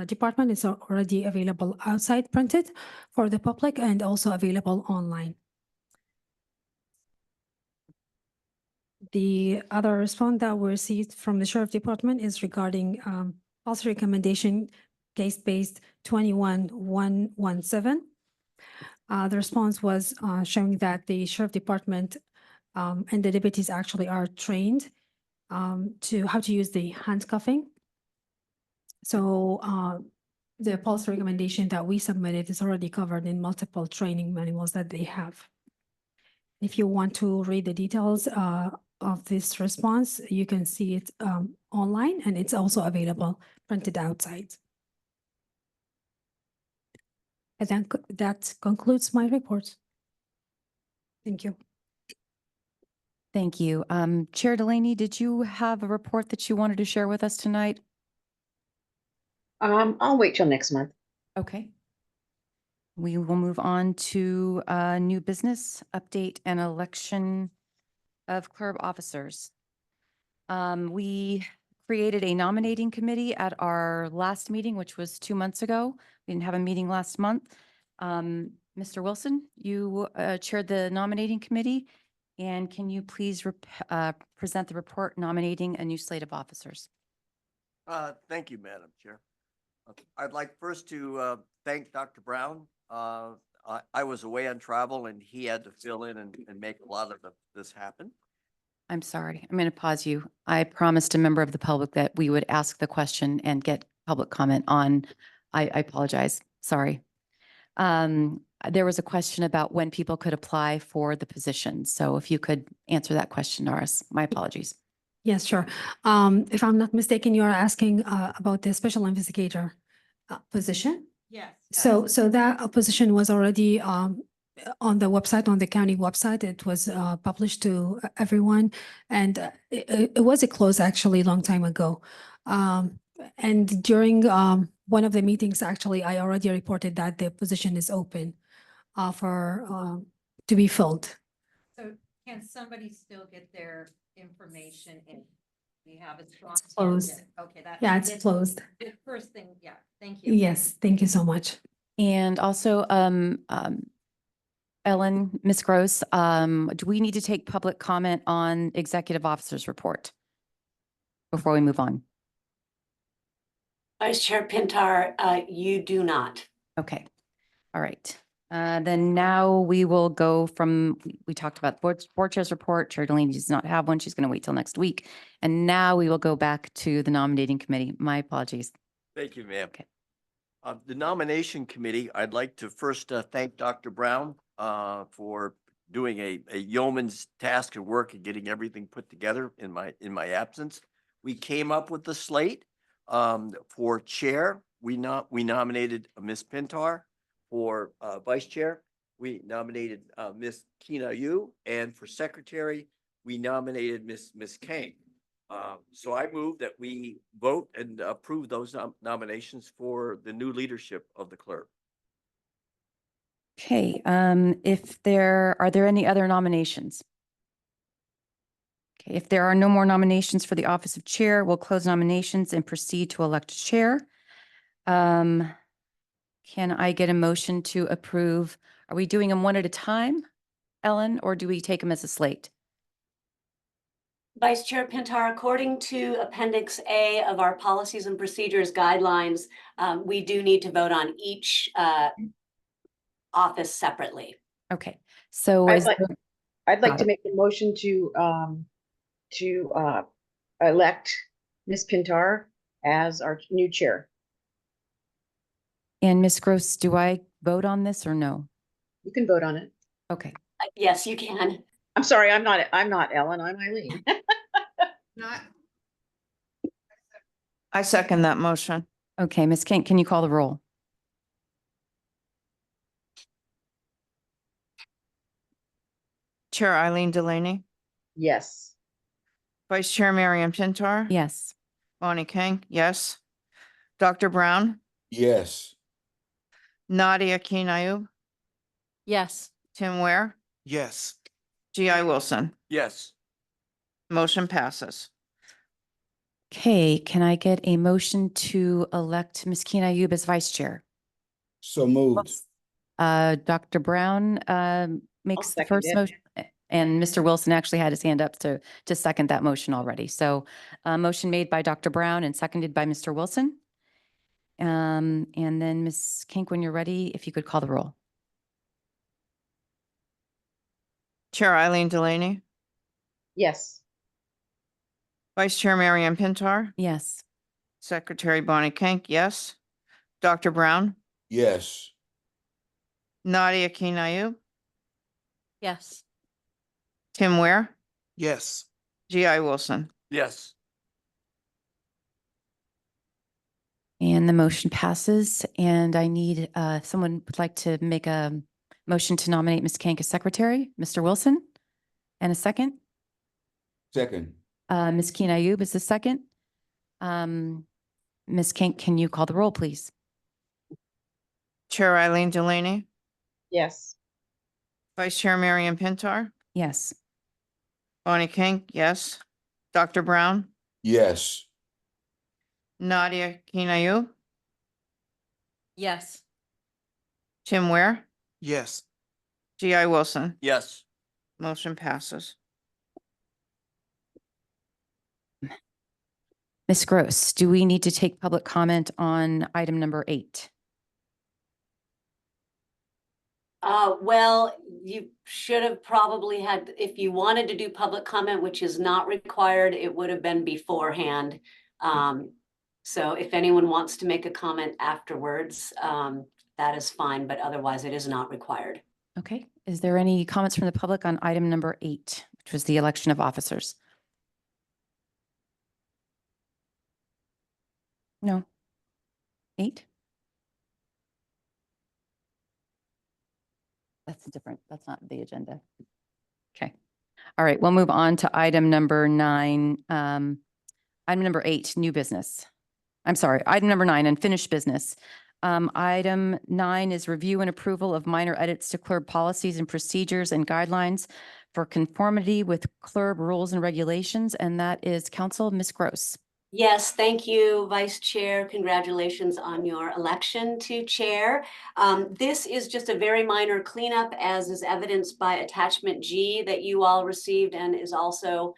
Department, it's already available outside printed for the public and also available online. The other response that we received from the Sheriff Department is regarding policy recommendation case-based 21117. The response was showing that the Sheriff Department and the deputies actually are trained to how to use the handcuffing. So the policy recommendation that we submitted is already covered in multiple training manuals that they have. If you want to read the details of this response, you can see it online, and it's also available printed outside. And then that concludes my report. Thank you. Thank you. Chair Delaney, did you have a report that you wanted to share with us tonight? I'll wait till next month. Okay. We will move on to new business update and election of CLERB officers. We created a nominating committee at our last meeting, which was 2 months ago. We didn't have a meeting last month. Mr. Wilson, you chaired the nominating committee, and can you please present the report nominating a new slate of officers? Thank you, Madam Chair. I'd like first to thank Dr. Brown. I was away on travel and he had to fill in and make a lot of this happen. I'm sorry. I'm going to pause you. I promised a member of the public that we would ask the question and get public comment on. I apologize. Sorry. There was a question about when people could apply for the position. So if you could answer that question, Doris, my apologies. Yes, sure. If I'm not mistaken, you are asking about the special investigator position? Yes. So that position was already on the website, on the county website. It was published to everyone, and it was closed actually a long time ago. And during one of the meetings, actually, I already reported that the position is open for to be filled. So can somebody still get their information in? We have a strong. It's closed. candidate. Okay, that. Yeah, it's closed. The first thing, yeah, thank you. Yes, thank you so much. And also, Ellen, Ms. Gross, do we need to take public comment on executive officer's report before we move on? Vice Chair Pintar, you do not. Okay. All right. Then now we will go from, we talked about board chair's report. Chair Delaney does not have one. She's going to wait till next week. And now we will go back to the nominating committee. My apologies. Thank you, ma'am. Okay. The nomination committee, I'd like to first thank Dr. Brown for doing a yeoman's task of work and getting everything put together in my absence. We came up with the slate. For chair, we nominated Ms. Pintar. For vice chair, we nominated Ms. Kina Yu, and for secretary, we nominated Ms. Kang. So I move that we vote and approve those nominations for the new leadership of the CLERB. Okay. Are there any other nominations? Okay. If there are no more nominations for the office of chair, we'll close nominations and proceed to elect a chair. Can I get a motion to approve? Are we doing them one at a time, Ellen, or do we take them as a slate? Vice Chair Pintar, according to Appendix A of our policies and procedures guidelines, we do need to vote on each office separately. Okay. So I'd like to make a motion to elect Ms. Pintar as our new chair. And Ms. Gross, do I vote on this or no? You can vote on it. Okay. Yes, you can. I'm sorry, I'm not Ellen, I'm Eileen. I second that motion. Okay, Ms. King, can you call the roll? Chair Eileen Delaney, Yes. Vice Chair Miriam Pintar. Yes. Bonnie King, yes. Dr. Brown, Yes. Nadia Kinayu, Yes. Tim Ware, Yes. G.I. Wilson. Yes. Motion passes. Okay, can I get a motion to elect Ms. Kina Ayub as vice chair? So moved. Dr. Brown makes the first motion, and Mr. Wilson actually had his hand up to second that motion already. So motion made by Dr. Brown and seconded by Mr. Wilson. And then Ms. Kink, when you're ready, if you could call the roll. Chair Eileen Delaney, Yes. Vice Chair Miriam Pintar, Yes. Secretary Bonnie King, yes. Dr. Brown, Yes. Nadia King Ayub, Yes. Tim Ware, Yes. G.I. Wilson. Yes. And the motion passes. And I need, someone would like to make a motion to nominate Ms. Kank as secretary. Mr. Wilson? And a second? Second. Ms. Keen Ayub is the second. Ms. Kank, can you call the roll, please? Chair Eileen Delaney, Yes. Vice Chair Marion Pintar, Yes. Bonnie King, yes. Dr. Brown, Yes. Nadia King Ayub, Yes. Tim Ware, Yes. G.I. Wilson. Yes. Motion passes. Ms. Gross, do we need to take public comment on item number 8? Well, you should have probably had, if you wanted to do public comment, which is not required, it would have been beforehand. So if anyone wants to make a comment afterwards, that is fine, but otherwise it is not required. Okay. Is there any comments from the public on item number 8, which was the election of officers? No. 8? That's not the agenda. Okay. All right, we'll move on to item number 9. Item number 8, new business. I'm sorry, item number 9, unfinished business. Item 9 is review and approval of minor edits to CLERB policies and procedures and guidelines for conformity with CLERB rules and regulations, and that is Council Ms. Gross. Yes, thank you, Vice Chair. Congratulations on your election to chair. This is just a very minor cleanup, as is evidenced by attachment G that you all received and is also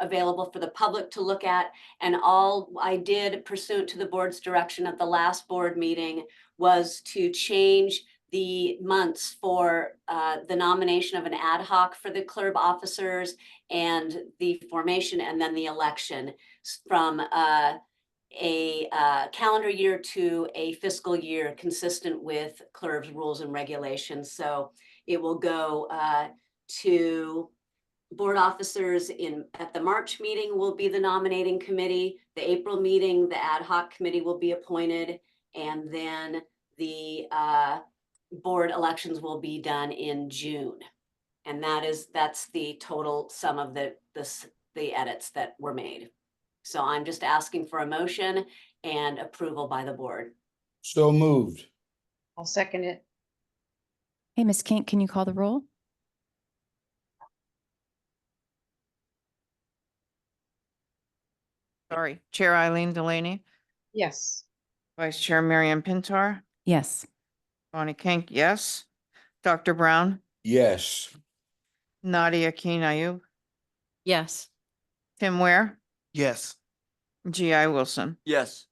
available for the public to look at. And all I did pursuant to the board's direction at the last board meeting was to change the months for the nomination of an ad hoc for the CLERB officers and the formation and then the election from a calendar year to a fiscal year consistent with CLERB's rules and regulations. So it will go to board officers at the March meeting will be the nominating committee. The April meeting, the ad hoc committee will be appointed, and then the board elections will be done in June. And that's the total sum of the edits that were made. So I'm just asking for a motion and approval by the board. So moved. I'll second it. Hey, Ms. Kink, can you call the roll? Sorry, Chair Eileen Delaney, Yes. Vice Chair Marion Pintar, Yes. Bonnie King, yes. Dr. Brown, Yes. Nadia King Ayub, Yes. Tim Ware, Yes. G.I. Wilson. Yes.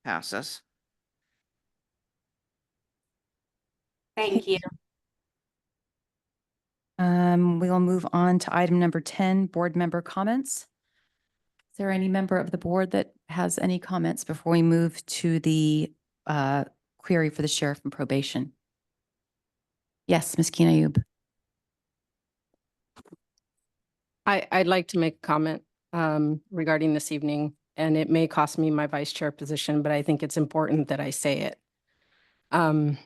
Passes. Thank you. We'll move on to item number 10, board member comments. Is there any member of the board that has any comments before we move to the query for the sheriff and probation? Yes, Ms. Keen Ayub. I'd like to make a comment regarding this evening, and it may cost me my vice chair position, but I think it's important that I say it. I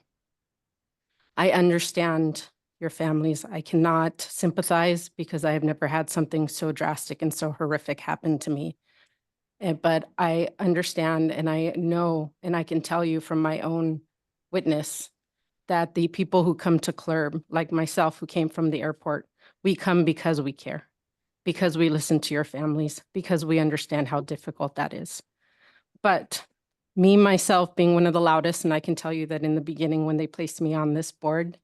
understand your families. I cannot sympathize because I have never had something so drastic and so horrific happen to me. But I understand and I know, and I can tell you from my own witness that the people who come to CLERB, like myself, who came from the airport, we come because we care, because we listen to your families, because we understand how difficult that is. But me, myself, being one of the loudest, and I can tell you that in the beginning when they placed me on this board,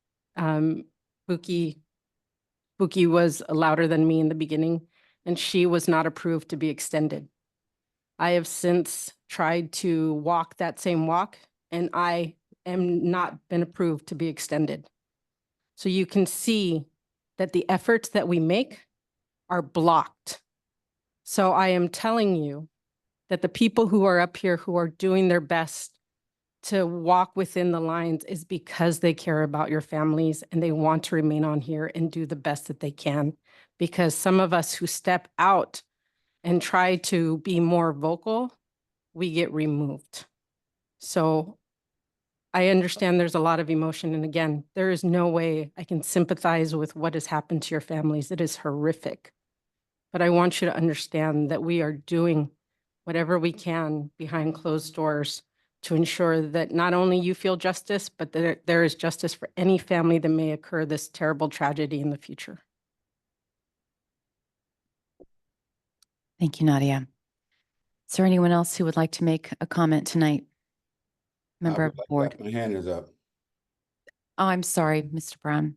Buki was louder than me in the beginning, and she was not approved to be extended. I have since tried to walk that same walk, and I am not been approved to be extended. So you can see that the efforts that we make are blocked. So I am telling you that the people who are up here who are doing their best to walk within the lines is because they care about your families and they want to remain on here and do the best that they can. Because some of us who step out and try to be more vocal, we get removed. So I understand there's a lot of emotion. And again, there is no way I can sympathize with what has happened to your families. It is horrific. But I want you to understand that we are doing whatever we can behind closed doors to ensure that not only you feel justice, but that there is justice for any family that may occur this terrible tragedy in the future. Thank you, Nadia. Is there anyone else who would like to make a comment tonight? Member of the board. My hand is up. Oh, I'm sorry, Mr. Brown.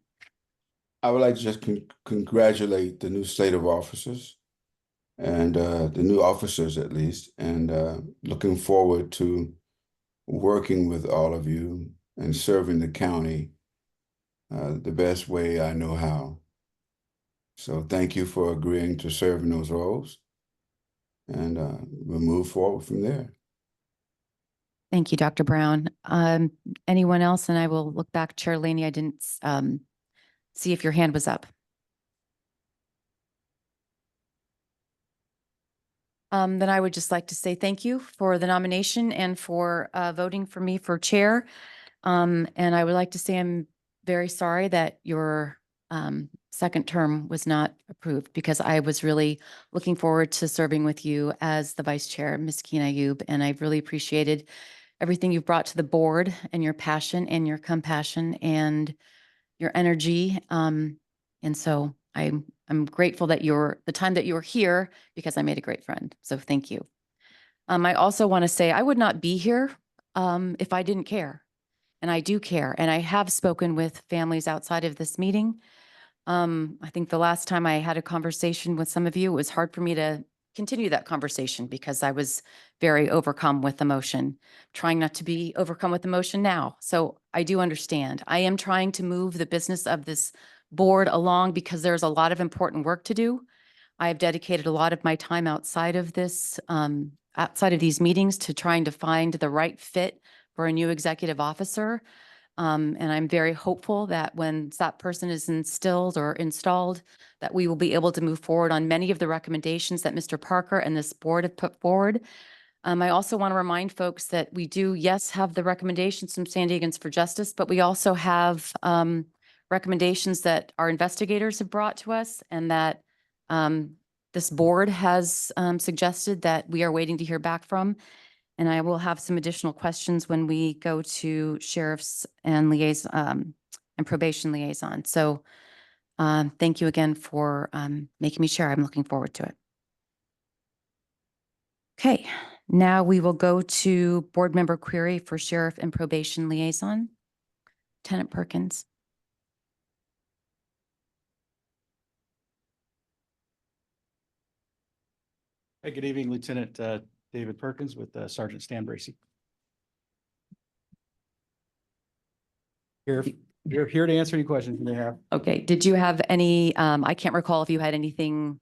I would like to just congratulate the new slate of officers and the new officers at least, and looking forward to working with all of you and serving the county the best way I know how. So thank you for agreeing to serve in those roles, and we'll move forward from there. Thank you, Dr. Brown. Anyone else? And I will look back. Chair Laney, I didn't see if your hand was up. Then I would just like to say thank you for the nomination and for voting for me for chair. And I would like to say I'm very sorry that your second term was not approved, because I was really looking forward to serving with you as the vice chair, Ms. Keen Ayub, and I've really appreciated everything you've brought to the board and your passion and your compassion and your energy. And so I'm grateful that the time that you were here, because I made a great friend. So thank you. I also want to say I would not be here if I didn't care. And I do care. And I have spoken with families outside of this meeting. I think the last time I had a conversation with some of you, it was hard for me to continue that conversation because I was very overcome with emotion, trying not to be overcome with emotion now. So I do understand. I am trying to move the business of this board along because there's a lot of important work to do. I have dedicated a lot of my time outside of this, outside of these meetings, to trying to find the right fit for a new executive officer. And I'm very hopeful that when that person is instilled or installed, that we will be able to move forward on many of the recommendations that Mr. Parker and this board have put forward. I also want to remind folks that we do, yes, have the recommendations from San Diegans for Justice, but we also have recommendations that our investigators have brought to us and that this board has suggested that we are waiting to hear back from. And I will have some additional questions when we go to sheriffs and liaison and probation liaison. So thank you again for making me chair. I'm looking forward to it. Okay, now we will go to board member query for sheriff and probation liaison. Lieutenant Perkins. Hey, good evening, Lieutenant David Perkins with Sergeant Stan Bracey. Here to answer any questions you may have. Okay, did you have any, I can't recall if you had anything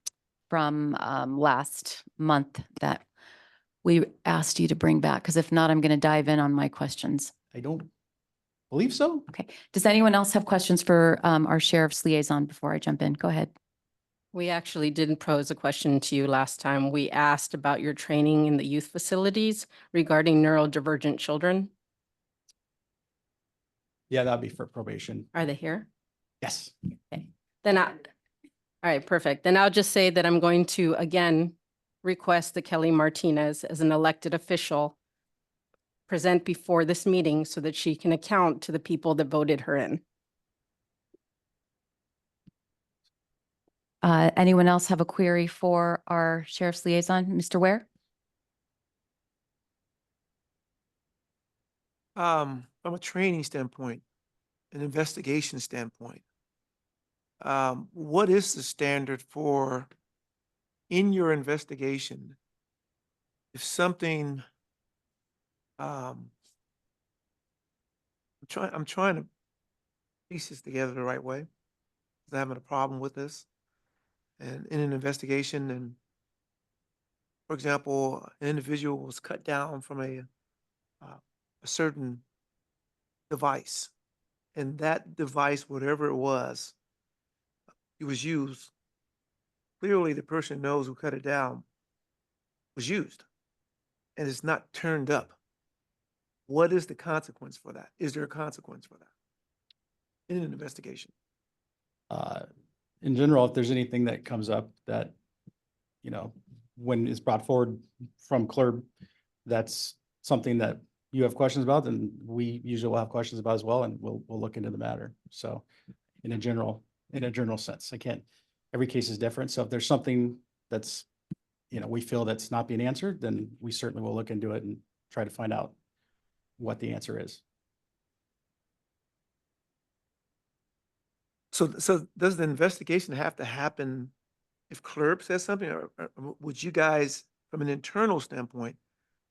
from last month that we asked you to bring back, because if not, I'm going to dive in on my questions. I don't believe so. Okay, does anyone else have questions for our sheriff's liaison before I jump in? Go ahead. We actually didn't pose a question to you last time. We asked about your training in the youth facilities regarding neurodivergent children. Yeah, that'd be for probation. Are they here? Yes. Okay. All right, perfect. Then I'll just say that I'm going to, again, request that Kelly Martinez, as an elected official, present before this meeting so that she can account to the people that voted her in. Anyone else have a query for our sheriff's liaison? Mr. Ware? From a training standpoint, an investigation standpoint, what is the standard for in your investigation? If something, I'm trying to piece this together the right way. I'm having a problem with this. And in an investigation, and for example, an individual was cut down from a a certain device. And that device, whatever it was used. Clearly, the person knows who cut it down was used and it's not turned up. What is the consequence for that? Is there a consequence for that in an investigation? In general, if there's anything that comes up that, you know, when it's brought forward from CLERB, that's something that you have questions about, then we usually will have questions about as well, and we'll look into the matter. So in a general sense, every case is different. So if there's something that's, you know, we feel that's not being answered, then we certainly will look into it and try to find out what the answer is. So does the investigation have to happen if CLERB says something, or would you guys, from an internal standpoint,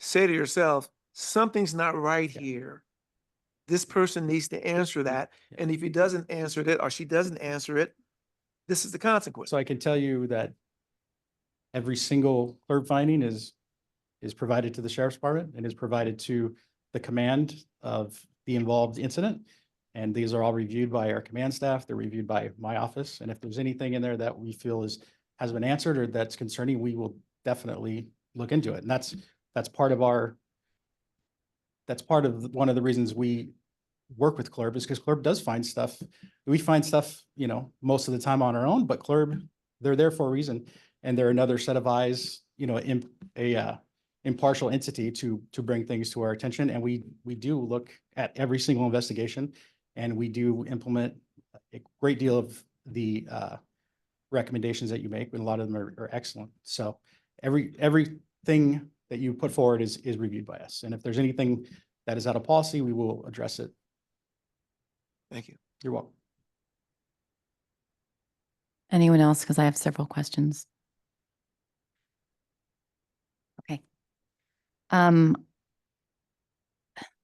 say to yourself, something's not right here? This person needs to answer that. And if he doesn't answer it or she doesn't answer it, this is the consequence. So I can tell you that every single CLERB finding is provided to the sheriff's department and is provided to the command of the involved incident. And these are all reviewed by our command staff. They're reviewed by my office. And if there's anything in there that we feel has been answered or that's concerning, we will definitely look into it. And that's part of one of the reasons we work with CLERB, is because CLERB does find stuff. We find stuff, you know, most of the time on our own, but CLERB, they're there for a reason. And they're another set of eyes, you know, impartial entity to bring things to our attention. And we do look at every single investigation, and we do implement a great deal of the recommendations that you make, and a lot of them are excellent. So everything that you put forward is reviewed by us. And if there's anything that is out of policy, we will address it. Thank you. You're welcome. Anyone else? Because I have several questions. Okay.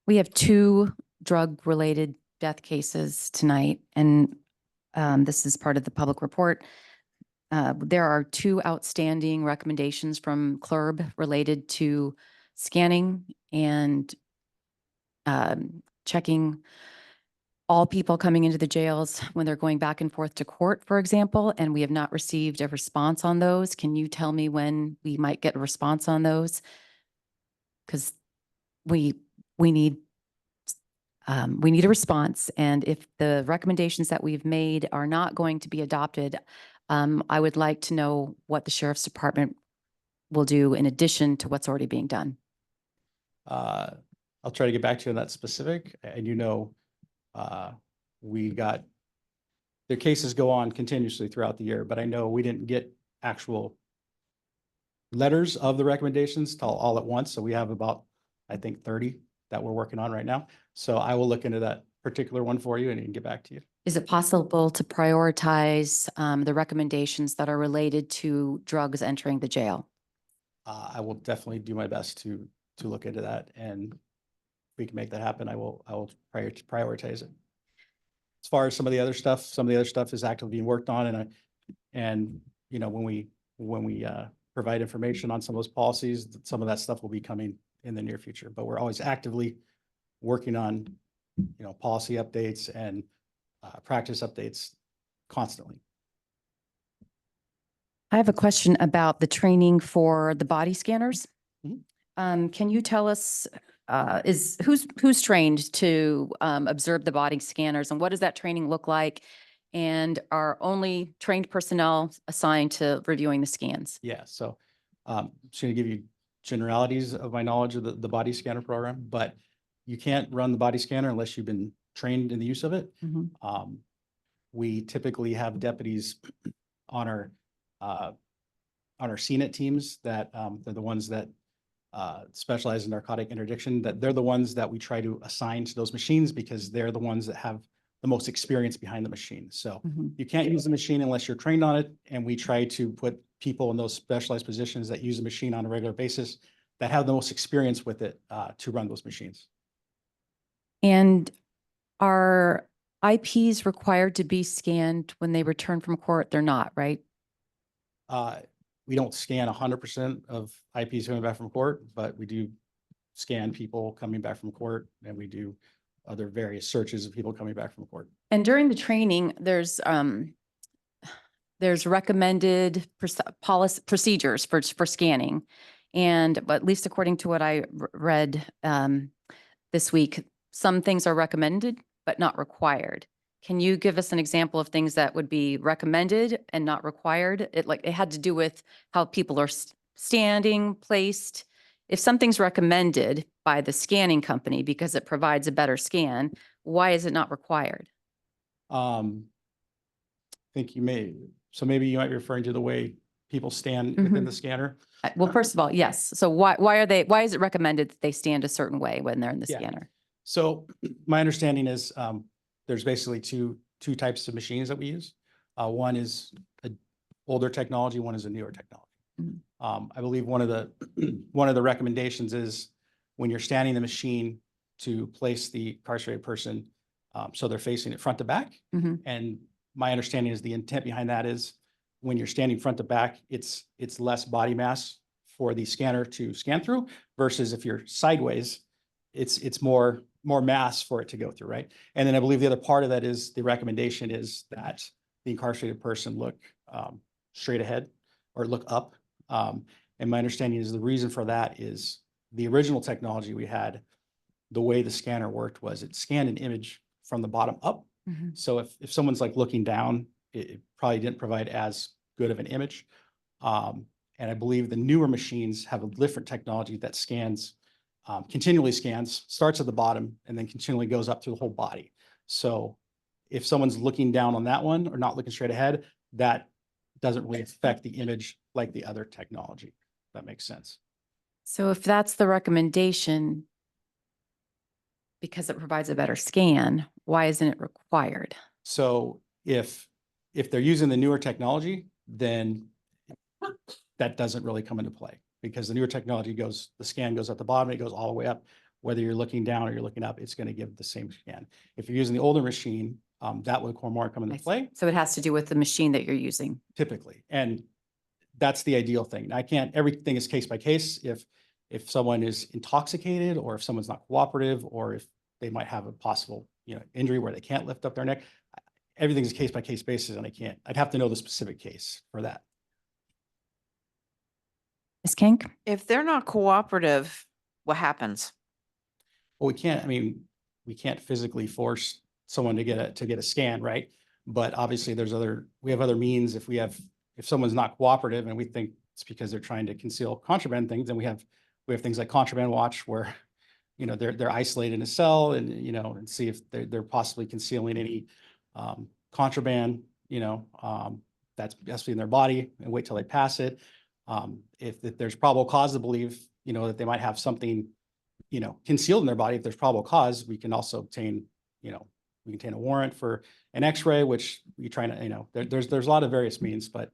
We have 2 drug-related death cases tonight, and this is part of the public report. There are 2 outstanding recommendations from CLERB related to scanning and checking all people coming into the jails when they're going back and forth to court, for example, and we have not received a response on those. Can you tell me when we might get a response on those? Because we need a response, and if the recommendations that we've made are not going to be adopted, I would like to know what the sheriff's department will do in addition to what's already being done. I'll try to get back to you on that specific. And you know, their cases go on continuously throughout the year, but I know we didn't get actual letters of the recommendations all at once. So we have about, I think, 30 that we're working on right now. So I will look into that particular one for you and get back to you. Is it possible to prioritize the recommendations that are related to drugs entering the jail? I will definitely do my best to look into that, and if we can make that happen, I will prioritize it. As far as some of the other stuff is actively being worked on, and you know, when we provide information on some of those policies, some of that stuff will be coming in the near future. But we're always actively working on, you know, policy updates and practice updates constantly. I have a question about the training for the body scanners. Can you tell us who's trained to observe the body scanners, and what does that training look like? And are only trained personnel assigned to reviewing the scans? Yeah, so I'm just going to give you generalities of my knowledge of the body scanner program, but you can't run the body scanner unless you've been trained in the use of it. We typically have deputies on our CNIT teams that they're the ones that specialize in narcotic interdiction, that they're the ones that we try to assign to those machines because they're the ones that have the most experience behind the machine. So you can't use the machine unless you're trained on it. And we try to put people in those specialized positions that use the machine on a regular basis that have the most experience with it to run those machines. And are IPs required to be scanned when they return from court? They're not, right? We don't scan 100% of IPs coming back from court, but we do scan people coming back from court, and we do other various searches of people coming back from court. And during the training, there's recommended policy procedures for scanning. And but at least according to what I read this week, some things are recommended but not required. Can you give us an example of things that would be recommended and not required? It had to do with how people are standing, placed. If something's recommended by the scanning company because it provides a better scan, why is it not required? I think so maybe you might be referring to the way people stand within the scanner. Well, first of all, yes. So why is it recommended that they stand a certain way when they're in the Yeah. scanner? So my understanding is there's basically two types of machines that we use. One is an older technology, one is a newer technology. I believe one of the recommendations is when you're standing the machine to place the incarcerated person so they're facing it front to back. And my understanding is the intent behind that is when you're standing front to back, it's less body mass for the scanner to scan through versus if you're sideways, it's more mass for it to go through, right? And then I believe the other part of that is the recommendation is that the incarcerated person look straight ahead or look up. And my understanding is the reason for that is the original technology we had, the way the scanner worked was it scanned an image from the bottom up. So if someone's like looking down, it probably didn't provide as good of an image. And I believe the newer machines have a different technology that scans, continually scans, starts at the bottom and then continually goes up through the whole body. So if someone's looking down on that one or not looking straight ahead, that doesn't really affect the image like the other technology. If that makes sense. So if that's the recommendation, because it provides a better scan, why isn't it required? So if they're using the newer technology, then that doesn't really come into play because the newer technology the scan goes at the bottom, it goes all the way up. Whether you're looking down or you're looking up, it's going to give the same scan. If you're using the older machine, that would more come into play. So it has to do with the machine that you're using. Typically. And that's the ideal thing. Everything is case by case. If someone is intoxicated or if someone's not cooperative or if they might have a possible, injury where they can't lift up their neck, everything's a case by case basis and I'd have to know the specific case for that. Ms. Kink? If they're not cooperative, what happens? Well, we can't physically force someone to get a scan, right? But obviously we have other means if someone's not cooperative and we think it's because they're trying to conceal contraband things, then we have things like contraband watch where, they're isolated in a cell and, and see if they're possibly concealing any contraband, that's in their body and wait till they pass it. If there's probable cause to believe, that they might have something, concealed in their body, if there's probable cause, we can also obtain, we can obtain a warrant for an X-ray, which we try to, there's a lot of various means, but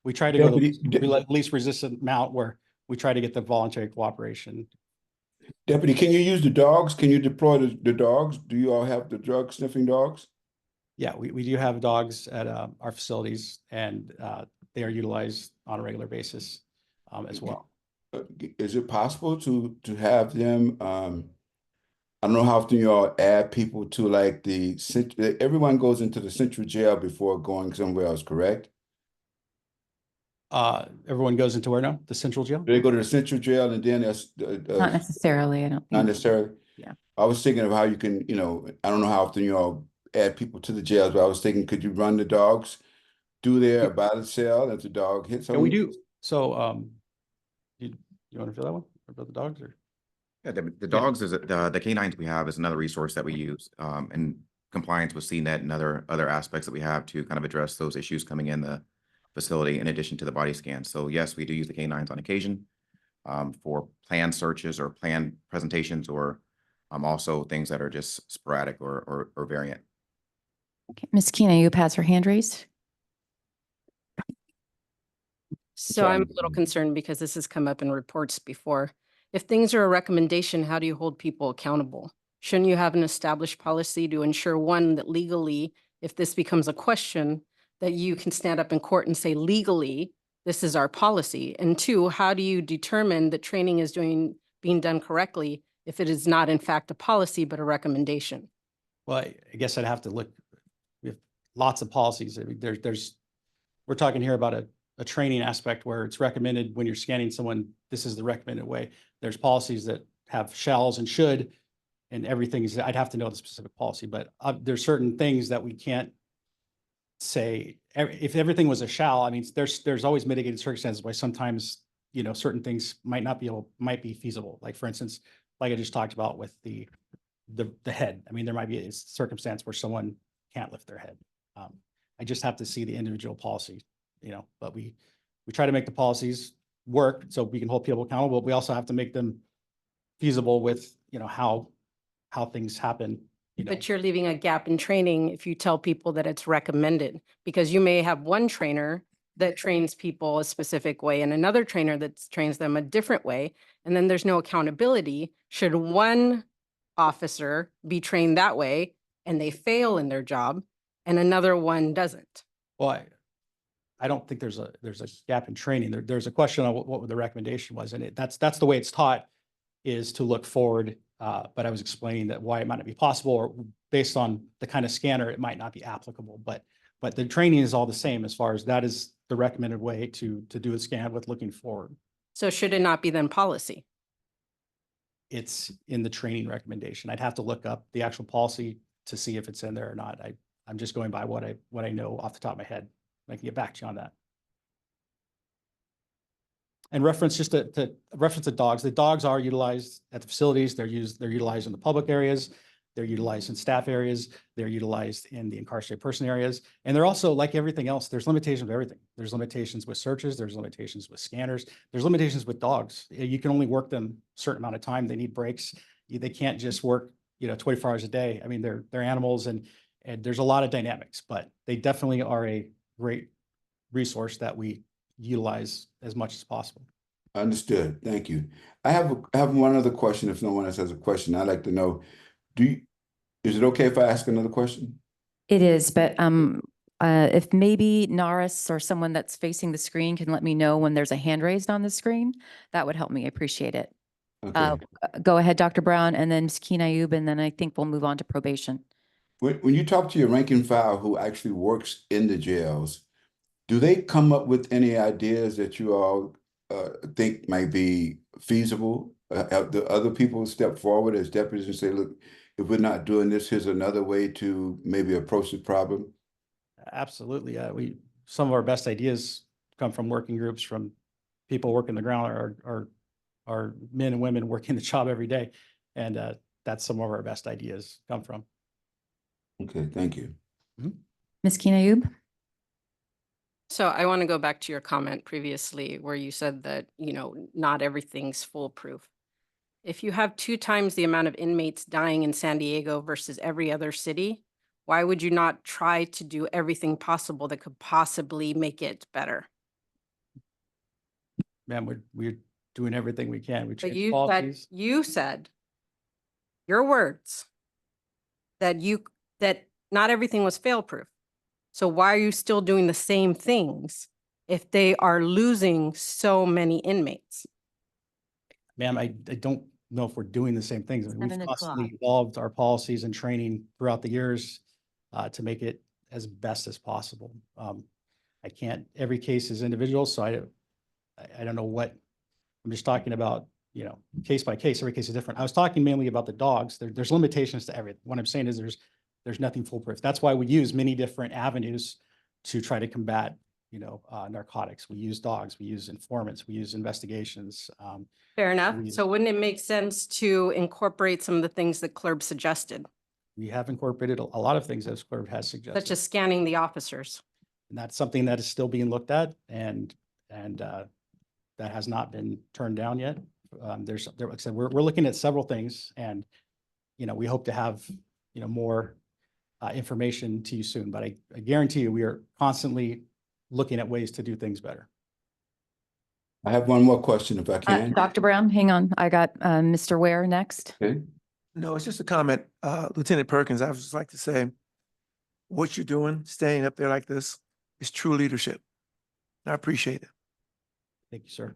we try to go the least resistant amount where we try to get the voluntary cooperation. Deputy, can you use the dogs? Can you deploy the dogs? Do you all have the drug sniffing dogs? Yeah, we do have dogs at our facilities and they are utilized on a regular basis as well. Is it possible to have them? I don't know how often you all add people to like everyone goes into the central jail before going somewhere else, correct? Everyone goes into where now? The central jail? They go to the central jail and then Not necessarily, I don't think. not necessarily. Yeah. I was thinking of how you can, I don't know how often you all add people to the jails, but I was thinking, could you run the dogs through there by the cell if the dog hits someone? Yeah, we do. So, you want to feel that one about the dogs or? Yeah, the dogs is the canines we have is another resource that we use in compliance with CNET and other aspects that we have to kind of address those issues coming in the facility in addition to the body scan. So yes, we do use the canines on occasion for planned searches or planned presentations or also things that are just sporadic or variant. Okay. Ms. Keena, you pass her hand raised. So I'm a little concerned because this has come up in reports before. If things are a recommendation, how do you hold people accountable? Shouldn't you have an established policy to ensure, one, that legally, if this becomes a question, that you can stand up in court and say legally, this is our policy? And two, how do you determine that training is being being done correctly if it is not in fact a policy, but a recommendation? Well, I guess I'd have to look, we have lots of policies. I mean, we're talking here about a training aspect where it's recommended when you're scanning someone, this is the recommended way. There's policies that have shalls and should, and everything is, I'd have to know the specific policy, but there's certain things that we can't say. If everything was a shall, I mean, there's always mitigated circumstances why sometimes, you know, certain things might be feasible. Like for instance, like I just talked about with the head. I mean, there might be a circumstance where someone can't lift their head. I just have to see the individual policy, you know, but we try to make the policies work so we can hold people accountable, but we also have to make them feasible with, you know, how things happen. You know, But you're leaving a gap in training if you tell people that it's recommended, because you may have one trainer that trains people a specific way and another trainer that trains them a different way. And then there's no accountability. Should one officer be trained that way and they fail in their job and another one doesn't? well, I don't think there's a gap in training. There's a question on what the recommendation was, and that's the way it's taught, is to look forward. But I was explaining that why it might not be possible, or based on the kind of scanner, it might not be applicable. But the training is all the same as far as that is the recommended way to do a scan with looking forward. So should it not be then policy? It's in the training recommendation. I'd have to look up the actual policy to see if it's in there or not. I'm just going by what I know off the top of my head. I can get back to you on that. And reference just to reference the dogs. The dogs are utilized at the facilities. They're utilized in the public areas. They're utilized in staff areas. They're utilized in the incarcerated person areas. And they're also, like everything else, there's limitations with everything. There's limitations with searches. There's limitations with scanners. There's limitations with dogs. You can only work them a certain amount of time. They need breaks. They can't just work, you know, 24 hours a day. I mean, they're animals, and there's a lot of dynamics, but they definitely are a great resource that we utilize as much as possible. Understood. Thank you. I have one other question. If no one else has a question, I'd like to know, is it okay if I ask another question? It is, but if maybe Norris or someone that's facing the screen can let me know when there's a hand raised on the screen, that would help me. I appreciate it. Okay. Go ahead, Dr. Brown, and then Ms. Keen-Ayub, and then I think we'll move on to probation. When you talk to your rank and file who actually works in the jails, do they come up with any ideas that you all think might be feasible? Have the other people step forward as deputies and say, look, if we're not doing this, here's another way to maybe approach the problem? Absolutely. Some of our best ideas come from working groups, from people working the ground, or men and women working the job every day. And that's some of our best ideas come from. Okay, thank you. Ms. Keen-Ayub? So I want to go back to your comment previously where you said that, you know, not everything's foolproof. If you have 2 times the amount of inmates dying in San Diego versus every other city, why would you not try to do everything possible that could possibly make it better? Man, we're doing everything we can. We But change policies. you said your words that not everything was fail-proof. So why are you still doing the same things if they are losing so many inmates? Ma'am, I don't know if we're doing the same things. I mean, 7 we've o'clock. constantly evolved our policies and training throughout the years to make it as best as possible. I can't, every case is individual, so I don't know what, I'm just talking about, you know, case by case, every case is different. I was talking mainly about the dogs. There's limitations to everything. What I'm saying is there's nothing foolproof. That's why we use many different avenues to try to combat, you know, narcotics. We use dogs, we use informants, we use investigations. Fair enough. So wouldn't it make sense to incorporate some of the things that CLERB suggested, We have incorporated a lot of things as CLERB has suggested. such as scanning the officers? And that's something that is still being looked at, and that has not been turned down yet. Like I said, we're looking at several things, and, you know, we hope to have, you know, more information to you soon, but I guarantee you, we are constantly looking at ways to do things better. I have one more question if I can. Dr. Brown, hang on. I got Mr. Ware next. Okay. No, it's just a comment. Lieutenant Perkins, I would just like to say, what you're doing, staying up there like this, is true leadership. I appreciate it. Thank you, sir.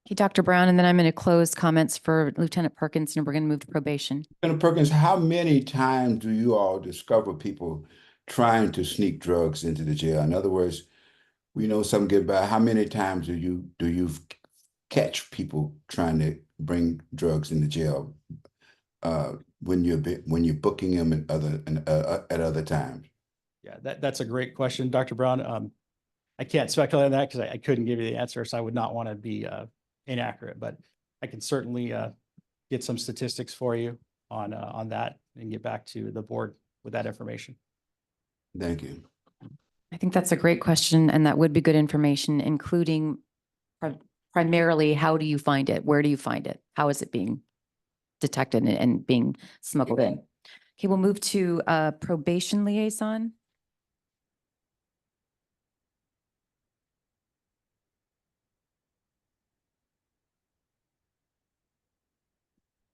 Okay, Dr. Brown, and then I'm going to close comments for Lieutenant Perkins, and we're going to move to probation. Lieutenant Perkins, how many times do you all discover people trying to sneak drugs into the jail? In other words, we know some get by. How many times do you catch people trying to bring drugs into jail when you're booking them at other times? Yeah, that's a great question, Dr. Brown. I can't speculate on that because I couldn't give you the answer, so I would not want to be inaccurate, but I can certainly get some statistics for you on that and get back to the board with that information. Thank you. I think that's a great question, and that would be good information, including primarily, how do you find it? Where do you find it? How is it being detected and being smuggled in? Okay, we'll move to probation liaison.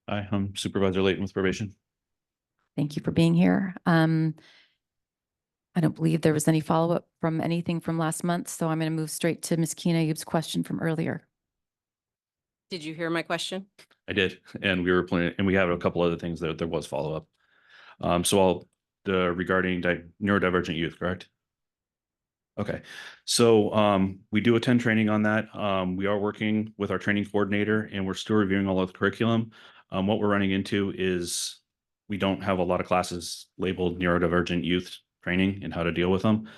Hi, I'm Supervisor Layton with probation. Thank you for being here. I don't believe there was any follow-up from anything from last month, so I'm going to move straight to Ms. Keena-Yoob's question from earlier. Did you hear my question? I did, and we were planning, and we have a couple other things that there was follow-up. So regarding neurodivergent youth, correct? Okay, so we do attend training on that. We are working with our training coordinator, and we're still reviewing all of the curriculum. What we're running into is we don't have a lot of classes labeled neurodivergent youth training and how to deal with them.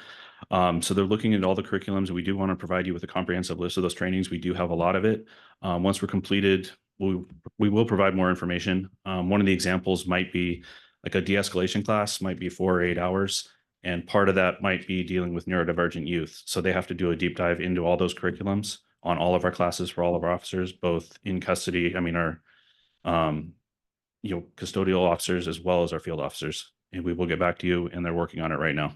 So they're looking at all the curriculums. We do want to provide you with a comprehensive list of those trainings. We do have a lot of it. Once we're completed, we will provide more information. One of the examples might be like a de-escalation class, might be 4 or 8 hours. And part of that might be dealing with neurodivergent youth. So they have to do a deep dive into all those curriculums on all of our classes for all of our officers, both in custody, our custodial officers as well as our field officers. And we will get back to you, and they're working on it right now.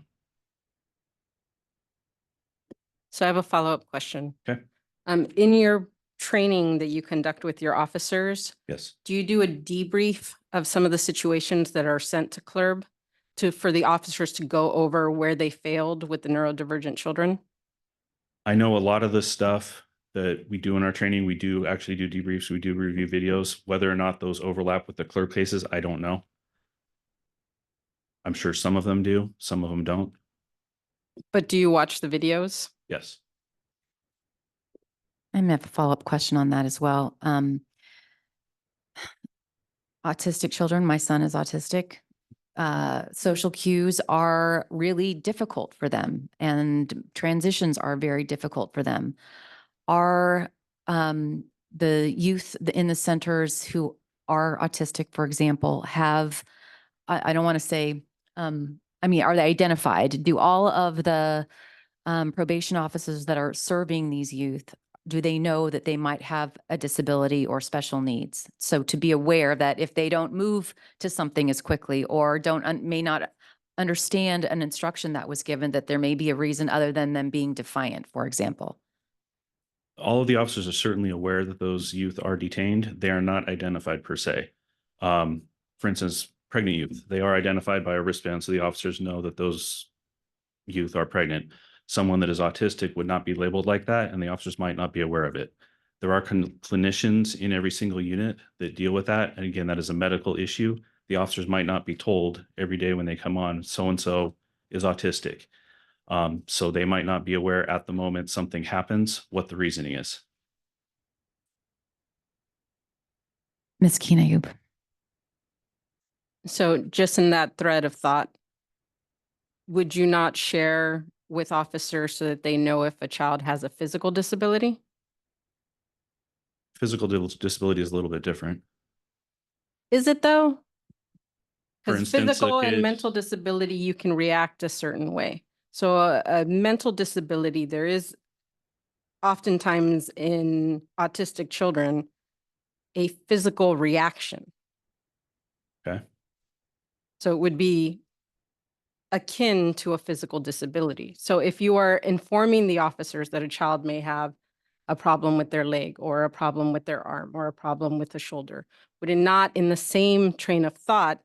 So I have a follow-up question. Okay. In your training that you conduct with your officers, Yes. do you do a debrief of some of the situations that are sent to CLERB for the officers to go over where they failed with the neurodivergent children? I know a lot of the stuff that we do in our training, we do actually do debriefs, we do review videos. Whether or not those overlap with the CLERB cases, I don't know. I'm sure some of them do, some of them don't. But do you watch the videos? Yes. I'm going to have a follow-up question on that as well. Autistic children, my son is autistic. Social cues are really difficult for them, and transitions are very difficult for them. Are the youth in the centers who are autistic, for example, I don't want to say, are they identified? Do all of the probation officers that are serving these youth, do they know that they might have a disability or special needs? So to be aware that if they don't move to something as quickly or may not understand an instruction that was given, that there may be a reason other than them being defiant, for example. All of the officers are certainly aware that those youth are detained. They are not identified per se. For instance, pregnant youth, they are identified by a wristband, so the officers know that those youth are pregnant. Someone that is autistic would not be labeled like that, and the officers might not be aware of it. There are clinicians in every single unit that deal with that. And again, that is a medical issue. The officers might not be told every day when they come on, so-and-so is autistic. So they might not be aware at the moment something happens, what the reasoning is. Ms. Keena-Yoob. So just in that thread of thought, would you not share with officers so that they know if a child has a physical disability? Physical disability is a little bit different. Is it though? For Because instance, physical and mental disability, you can react a certain way. So a mental disability, there is oftentimes in autistic children, a physical reaction. Okay. So it would be akin to a physical disability. So if you are informing the officers that a child may have a problem with their leg or a problem with their arm or a problem with the shoulder, would it not, in the same train of thought,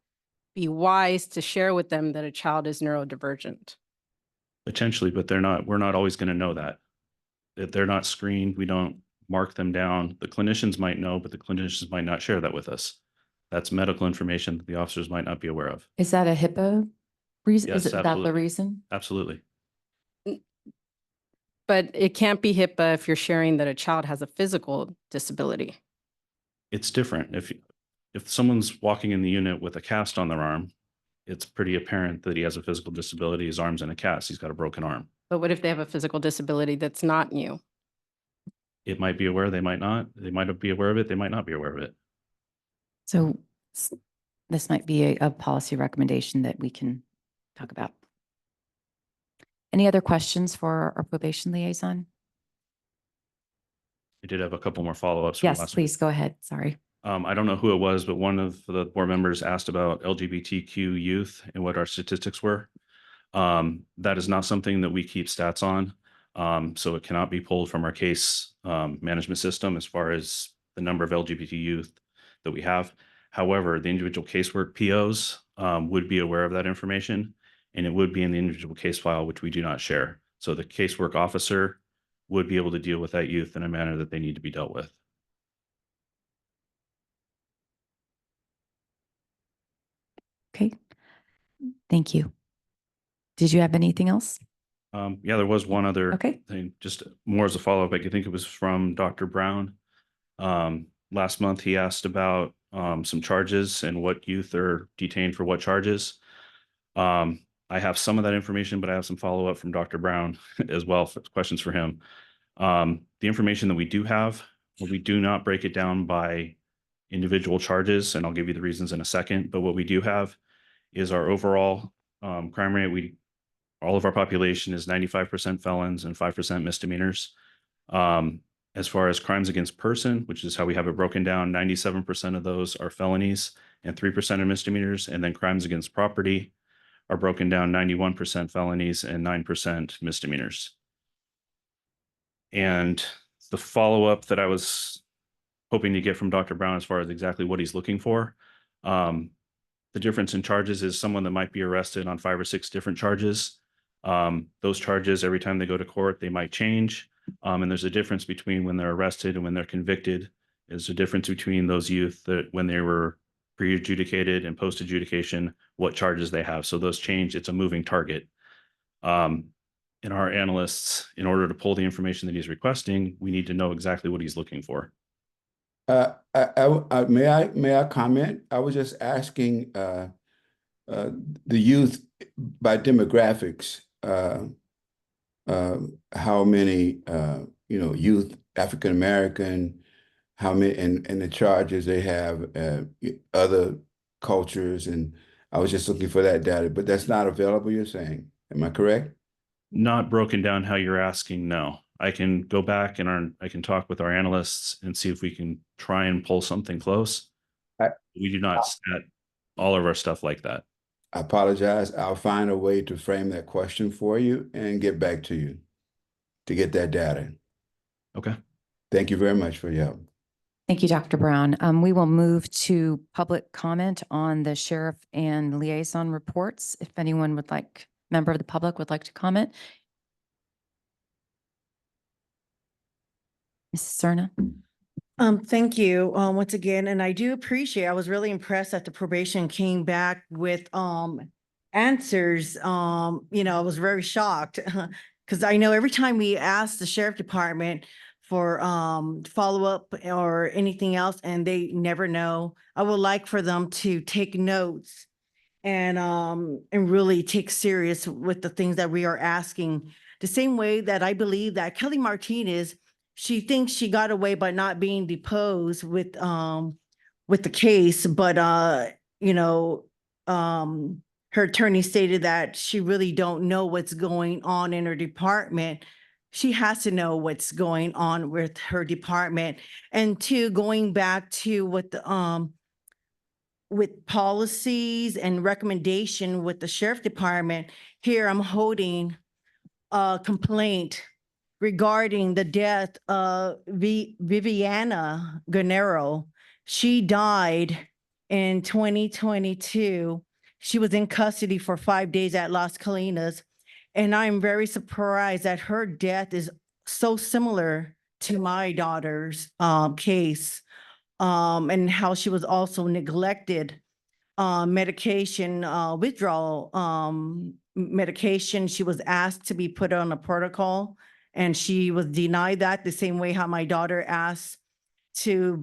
be wise to share with them that a child is neurodivergent? Potentially, but we're not always going to know that. If they're not screened, we don't mark them down. The clinicians might know, but the clinicians might not share that with us. That's medical information that the officers might not be aware of. Is that a HIPAA reason? Is Yes, that the absolutely. reason? Absolutely. But it can't be HIPAA if you're sharing that a child has a physical disability. It's different. If someone's walking in the unit with a cast on their arm, it's pretty apparent that he has a physical disability. His arm's in a cast. He's got a broken arm. But what if they have a physical disability that's not you? It might be aware, they might not. They might be aware of it, they might not be aware of it. So this might be a policy recommendation that we can talk about. Any other questions for our probation liaison? I did have a couple more follow-ups. from Yes, last please go ahead. Sorry. I don't know who it was, but one of the board members asked about LGBTQ youth and what our statistics were. That is not something that we keep stats on. So it cannot be pulled from our case management system as far as the number of LGBT youth that we have. However, the individual casework POs would be aware of that information, and it would be in the individual case file, which we do not share. So the casework officer would be able to deal with that youth in a manner that they need to be dealt with. Okay. Thank you. Did you have anything else? Yeah, there was one other Okay. thing, just more as a follow-up. I think it was from Dr. Brown. Last month, he asked about some charges and what youth are detained for what charges. I have some of that information, but I have some follow-up from Dr. Brown as well, for questions for him. The information that we do have, we do not break it down by individual charges, and I'll give you the reasons in a second, but what we do have is our overall crime rate. All of our population is 95% felons and 5% misdemeanors. As far as crimes against person, which is how we have it broken down, 97% of those are felonies and 3% are misdemeanors. And then crimes against property are broken down 91% felonies and 9% misdemeanors. And the follow-up that I was hoping to get from Dr. Brown as far as exactly what he's looking for, the difference in charges is someone that might be arrested on 5 or 6 different charges. Those charges, every time they go to court, they might change. And there's a difference between when they're arrested and when they're convicted. There's a difference between those youth that when they were pre-adjudicated and post-adjudication, what charges they have. So those change. It's a moving target. And our analysts, in order to pull the information that he's requesting, we need to know exactly what he's looking for. May I comment? I was just asking the youth by demographics, how many youth, African American, how many, and the charges they have, other cultures, and I was just looking for that data, but that's not available, you're saying? Am I correct? Not broken down how you're asking, no. I can go back and I can talk with our analysts and see if we can try and pull something close. We do not stat all of our stuff like that. I apologize. I'll find a way to frame that question for you and get back to you to get that data. Okay. Thank you very much for your help. Thank you, Dr. Brown. We will move to public comment on the sheriff and liaison reports. If anyone would like, member of the public would like to comment. Mrs. Serna. Thank you, once again, and I do appreciate, I was really impressed that the probation came back with, answers. I was very shocked because I know every time we ask the sheriff department for, follow-up or anything else, and they never know. I would like for them to take notes and really take serious with the things that we are asking. The same way that I believe that Kelly Martinez, she thinks she got away by not being deposed with the case, but her attorney stated that she really don't know what's going on in her department. She has to know what's going on with her department. And two, going back to what the with policies and recommendation with the sheriff department, here I'm holding a complaint regarding the death of Viviana Guerrero. She died in 2022. She was in custody for 5 days at Las Colinas. And I'm very surprised that her death is so similar to my daughter's case, and how she was also neglected medication withdrawal medication. She was asked to be put on a protocol, and she was denied that, the same way how my daughter asked to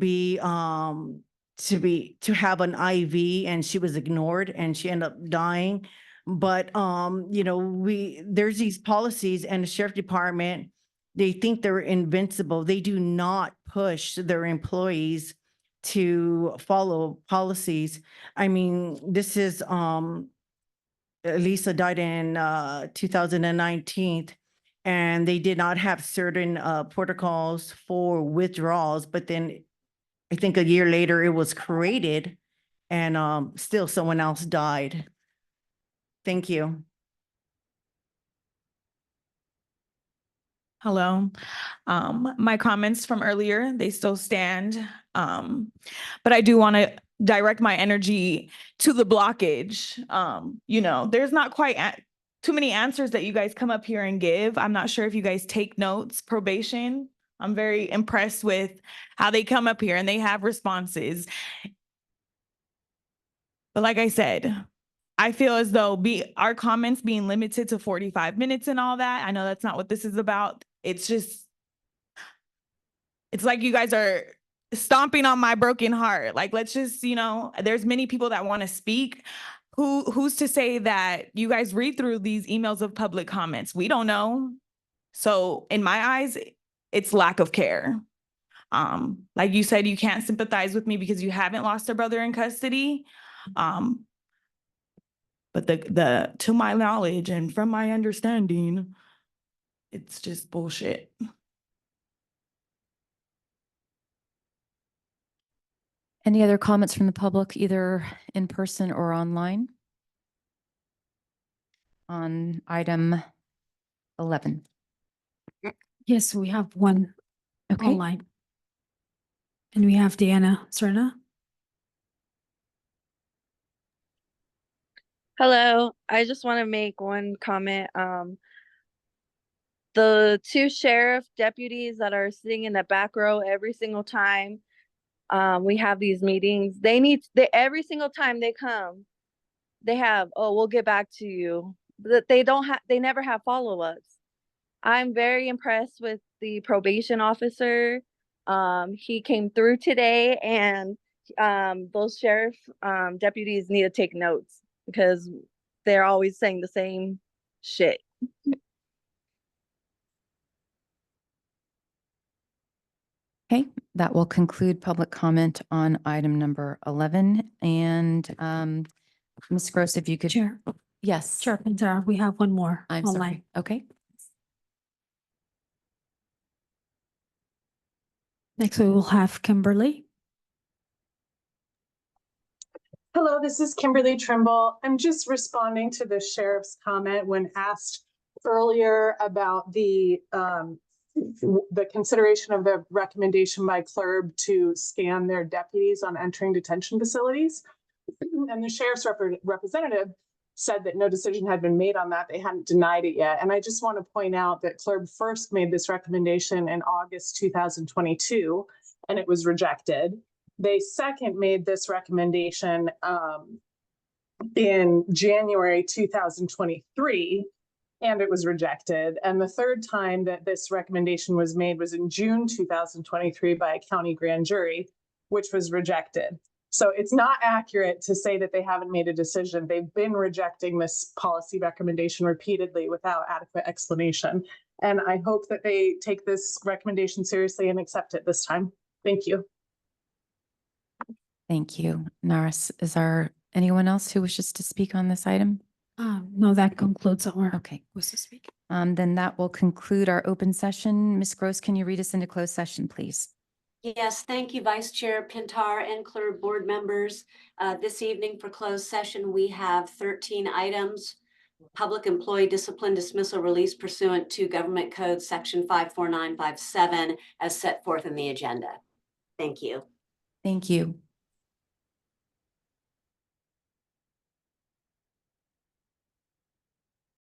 have an IV, and she was ignored and she ended up dying. But you know, there's these policies, and the sheriff department, they think they're invincible. They do not push their employees to follow policies. I mean, this is Lisa died in 2019, and they did not have certain protocols for withdrawals, but then I think a year later it was created, and still someone else died. Thank you. Hello. My comments from earlier, they still stand. But I do want to direct my energy to the blockage. You know, there's not quite too many answers that you guys come up here and give. I'm not sure if you guys take notes. Probation, I'm very impressed with how they come up here and they have responses. But like I said, I feel as though our comments being limited to 45 minutes and all that, I know that's not what this is about. It's just, it's like you guys are stomping on my broken heart. Like, let's just, you know, there's many people that want to speak. Who's to say that you guys read through these emails of public comments? We don't know. So in my eyes, it's lack of care. Like you said, you can't sympathize with me because you haven't lost a brother in custody. But to my knowledge and from my understanding, it's just bullshit. Any other comments from the public, either in person or online? On item 11. Yes, we have one Okay. online. And we have Deanna Serna. Hello, I just want to make one comment. The two sheriff deputies that are sitting in the back row every single time we have these meetings, they every single time they come, they have, oh, we'll get back to you. But they never have follow-ups. I'm very impressed with the probation officer. He came through today, and those sheriff deputies need to take notes, because they're always saying the same shit. Okay, that will conclude public comment on item number 11. And Ms. Gross, if you could. Chair. Yes. Chair Pintar, we have one more I'm online. sorry. Okay. Next, we will have Kimberly. Hello, this is Kimberly Trimble. I'm just responding to the sheriff's comment when asked earlier about the consideration of the recommendation by CLERB to scan their deputies on entering detention facilities. And the sheriff's representative said that no decision had been made on that. They hadn't denied it yet. And I just want to point out that CLERB first made this recommendation in August 2022, and it was rejected. They second made this recommendation in January 2023, and it was rejected. And the third time that this recommendation was made was in June 2023 by a county grand jury, which was rejected. So it's not accurate to say that they haven't made a decision. They've been rejecting this policy recommendation repeatedly without adequate explanation. And I hope that they take this recommendation seriously and accept it this time. Thank you. Thank you. Naris, is there anyone else who wishes to speak on this item? No, that concludes our Okay. was to speak. Then that will conclude our open session. Ms. Gross, can you read us into closed session, please? Yes, thank you, Vice Chair Pintar and CLERB board members. This evening for closed session, we have 13 items. Public employee discipline dismissal release pursuant to Government Code Section 54957 as set forth in the agenda. Thank you. Thank you.